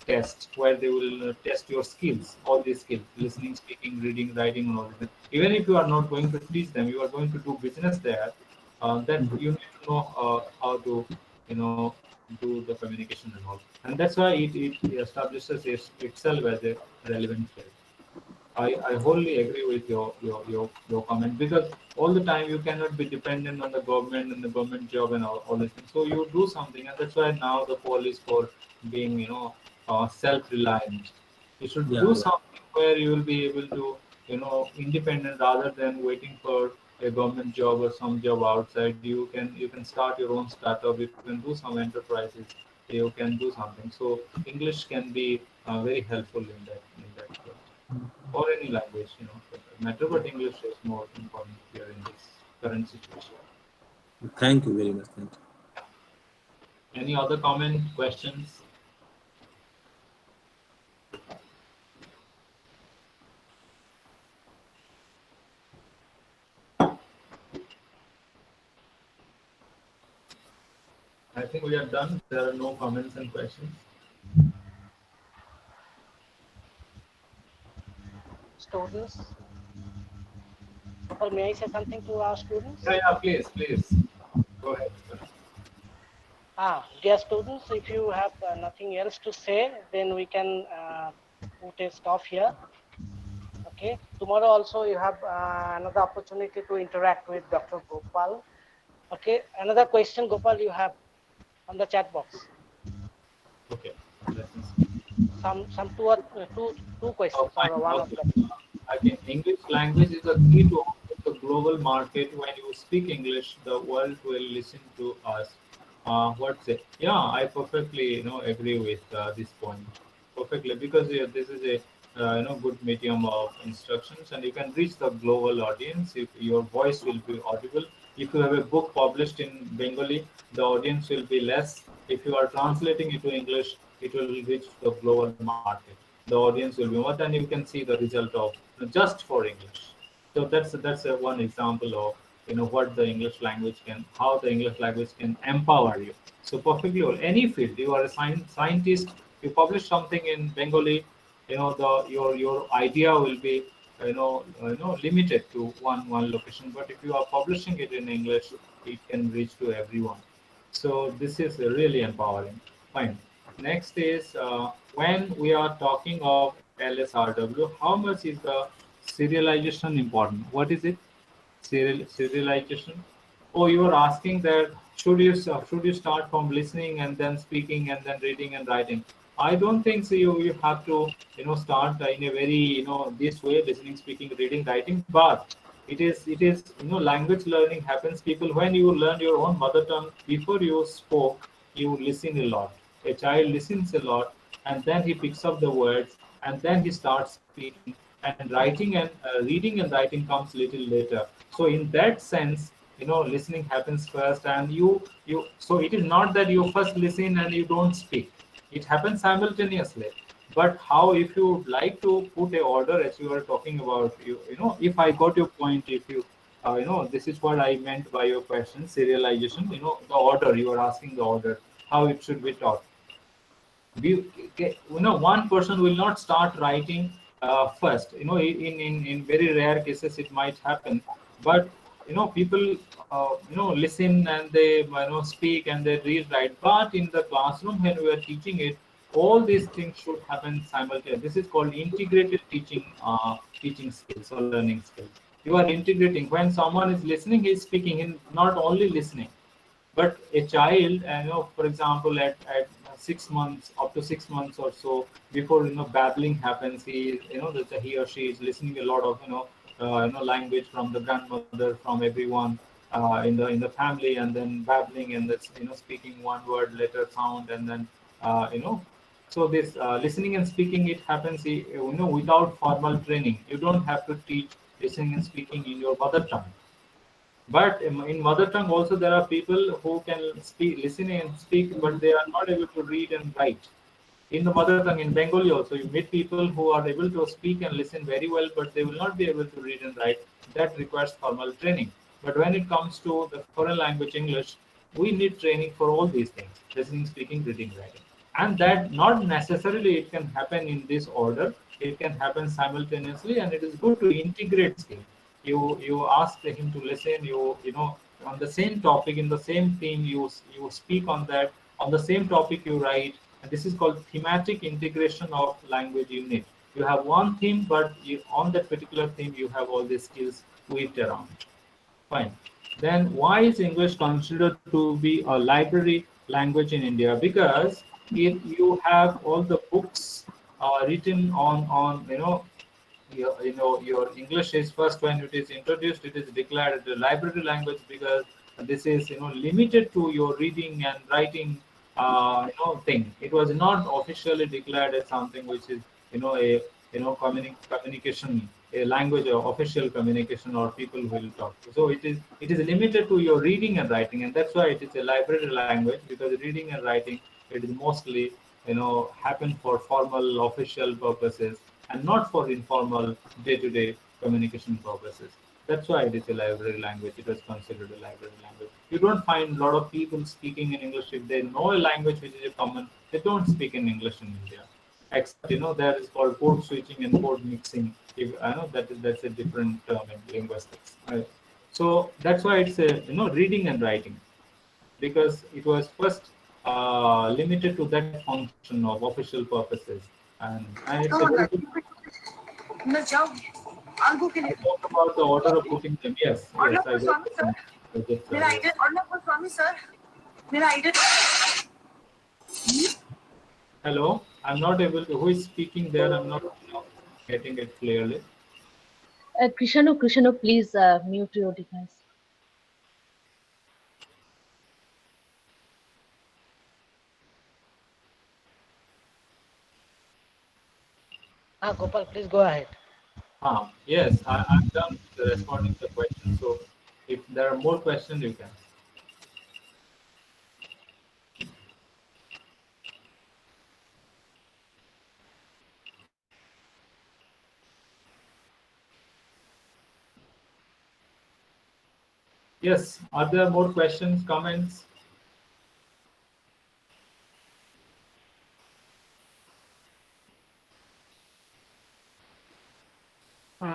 test, where they will test your skills, all these skills: listening, speaking, reading, writing, and all this. Even if you are not going to teach them, you are going to do business there. That you need to know how to do the communication and all, and that's why it establishes itself as a relevant field. I wholly agree with your comment, because all the time you cannot be dependent on the government and the government job and all these things. So you do something, and that's why now the call is for being self-reliant. You should Yeah, do yeah. something where you will be able to independent, rather than waiting for a government job or some job outside. You can start your own startup. You can do some enterprises. You can do something. So English can be very helpful in that field, or any language, for that matter. But English is more important here in this current situation. Thank you very much. Thank you. Any other comment, questions? I think we are done. There are no comments and questions. Students, or may I say something to our students? Yeah, please. Go ahead. Dear students, if you have nothing else to say, then we can put a stop here. Okay. Tomorrow also you have another opportunity to interact with Dr. Gopal. Okay. Another question, Gopal, you have on the chat box. Okay. Let me see. Two Oh, questions, fine. or one of Okay. them. Again, English language is a key to the global market. When you speak English, the world will listen to us. What's it? Yeah, I perfectly agree with this point. Perfectly, because this is a good medium of instructions, and you can reach the global audience if your voice will be audible. If you have a book published in Bengali, the audience will be less. If you are translating it to English, it will reach the global market. The audience will be more, and you can see the result of just for English. So that's one example of what the English language can, how the English language can empower you. So perfectly, or any field, you are a scientist, you publish something in Bengali, your idea will be limited to one location. But if you are publishing it in English, it can reach to everyone. So this is really empowering. Fine. Next is when we are talking of LSRW, how much is the serialization important? What is it? Serialization. Oh, you are asking that should you start from listening and then speaking and then reading and writing? I don't think so. You have to start in a very this way: listening, speaking, reading, writing. But it is language learning happens, people, when you learn your own mother tongue. Before you spoke, you listen a lot. A child listens a lot, and then he picks up the words, and then he starts speaking. And writing and reading and writing comes little later. So in that sense, listening happens first, and so it is not that you first listen and you don't speak. It happens simultaneously. But how, if you would like to put a order, as you were talking about, you know, if I got your point, if you, you know, this is what I meant by your question, serialization. You know, the order, you are asking the order, how it should be taught. You know, one person will not start writing first. You know, in very rare cases it might happen, but you know, people you know, listen and they, you know, speak and they read, write. But in the classroom when we are teaching it, all these things should happen simultaneously. This is called integrated teaching, teaching skills or learning skills. You are integrating. When someone is listening, he is speaking, in not only listening. But a child, you know, for example, at 6 months, up to 6 months or so, before, you know, babbling happens, you know, that he or she is listening a lot of, you know, language from the grandmother, from everyone in the family, and then babbling, and that's, you know, speaking one word letter sound, and then you know, so this listening and speaking, it happens, you know, without formal training. You don't have to teach listening and speaking in your mother tongue. But in mother tongue also, there are people who can speak, listen and speak, but they are not able to read and write. In the mother tongue, in Bengali also, you meet people who are able to speak and listen very well, but they will not be able to read and write. That requires formal training. But when it comes to the foreign language English, we need training for all these things: listening, speaking, reading, writing. And that not necessarily it can happen in this order. It can happen simultaneously, and it is good to integrate skill. You ask him to listen. You know, on the same topic, in the same theme, you speak on that. On the same topic, you write. And this is called thematic integration of language unit. You have one theme, but on that particular theme, you have all these skills weaved around. Fine. Then why is English considered to be a library language in India? Because if you have all the books written on, you know, your English is first, when it is introduced, it is declared a library language, because this is, you know, limited to your reading and writing, you know, thing. It was not officially declared as something which is, you know, a, you know, communication, a language or official communication, or people will talk. So it is limited to your reading and writing, and that's why it is a library language, because reading and writing, it is mostly, you know, happen for formal official purposes, and not for informal day-to-day communication purposes. That's why it is a library language. It was considered a library language. You don't find a lot of people speaking in English. If they know a language which is a common, they don't speak in English in India. Except, you know, there is called code switching and code mixing. If I know that's a different term in linguistics. Right? So that's why it's a, you know, reading and writing, because it was first limited to that function of official purposes, and it's a very good. I talk about the order of putting them. Yes, yes, I got the point. I just, hello, I'm not able to. Who is speaking there? I'm not, you know, getting it clearly. Krishanu, please mute your device. Gopal, please go ahead. Yes, I'm done with responding to the question. So if there are more questions, you can. Yes, are there more questions, comments?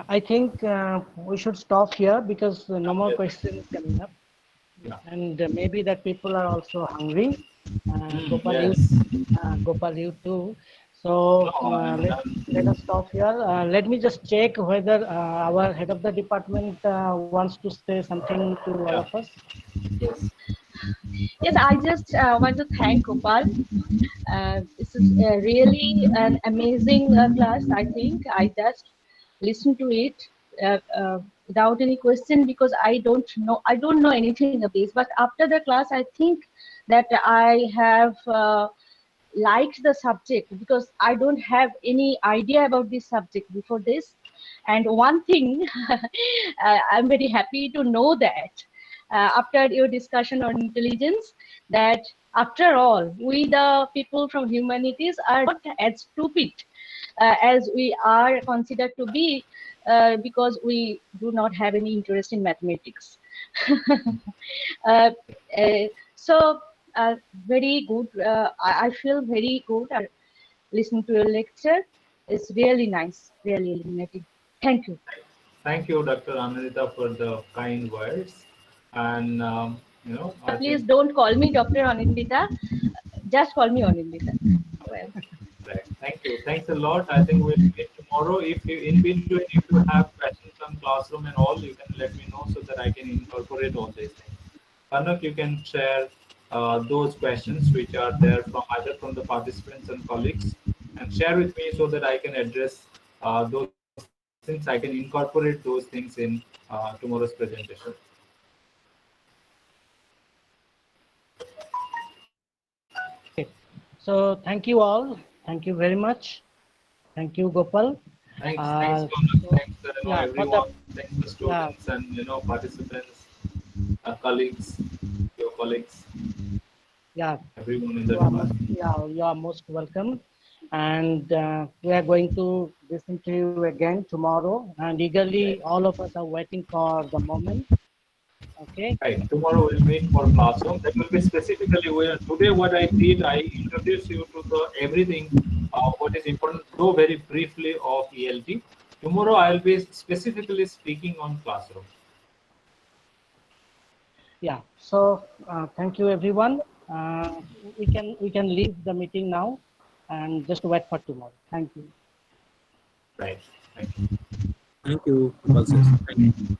I think we should stop here, because no more Yes. questions coming up, Yeah. and maybe that people are also hungry. Gopal, Yes. Gopal, you too. So No, I'm done. let us stop here. Let me just check whether our head of the department wants to say something to all Yeah. of us. Yes. Yes, I just want to thank Gopal. This is really an amazing class. I think I just listened to it without any question, because I don't know anything of this. But after the class, I think that I have liked the subject, because I don't have any idea about this subject before this. And one thing, I'm very happy to know that after your discussion on intelligence, that after all, we the people from humanities are not as stupid as we are considered to be, because we do not have any interest in mathematics. uh, uh, so very good. I feel very good listening to your lecture. It's really nice, really illuminating. Thank you. Thank you, Dr. Anandita, for the kind words. And I Please think don't call me Dr. Anindita. Just call me Anindita. Well, right. Thank you. Thanks a lot. I think we'll meet tomorrow. If you in between, if you have questions on classroom and all, you can let me know so that I can incorporate all these things. Kanak, you can share those questions which are there from either from the participants and colleagues, and share with me so that I can address those things. I can incorporate those things in tomorrow's presentation. Okay. So thank you all. Thank you very much. Thank you, Gopal. Thanks, Kanak. So Thanks, yeah, for the everyone. Thanks the yeah students and participants, colleagues, your colleagues, yeah everyone in the department. you are most welcome, and we are going to listen to you again tomorrow. And eagerly, all of us are waiting for the moment. Okay. Right. Tomorrow we'll meet for classroom. That will be specifically where today what I did, I introduced you to the everything, what is important, though very briefly of ELT. Tomorrow I'll be specifically speaking on classroom. Yeah. So thank you, everyone. We can leave the meeting now, and just wait for tomorrow. Thank you. Right. Thank you. Thank you, Gopal sir. Thank you.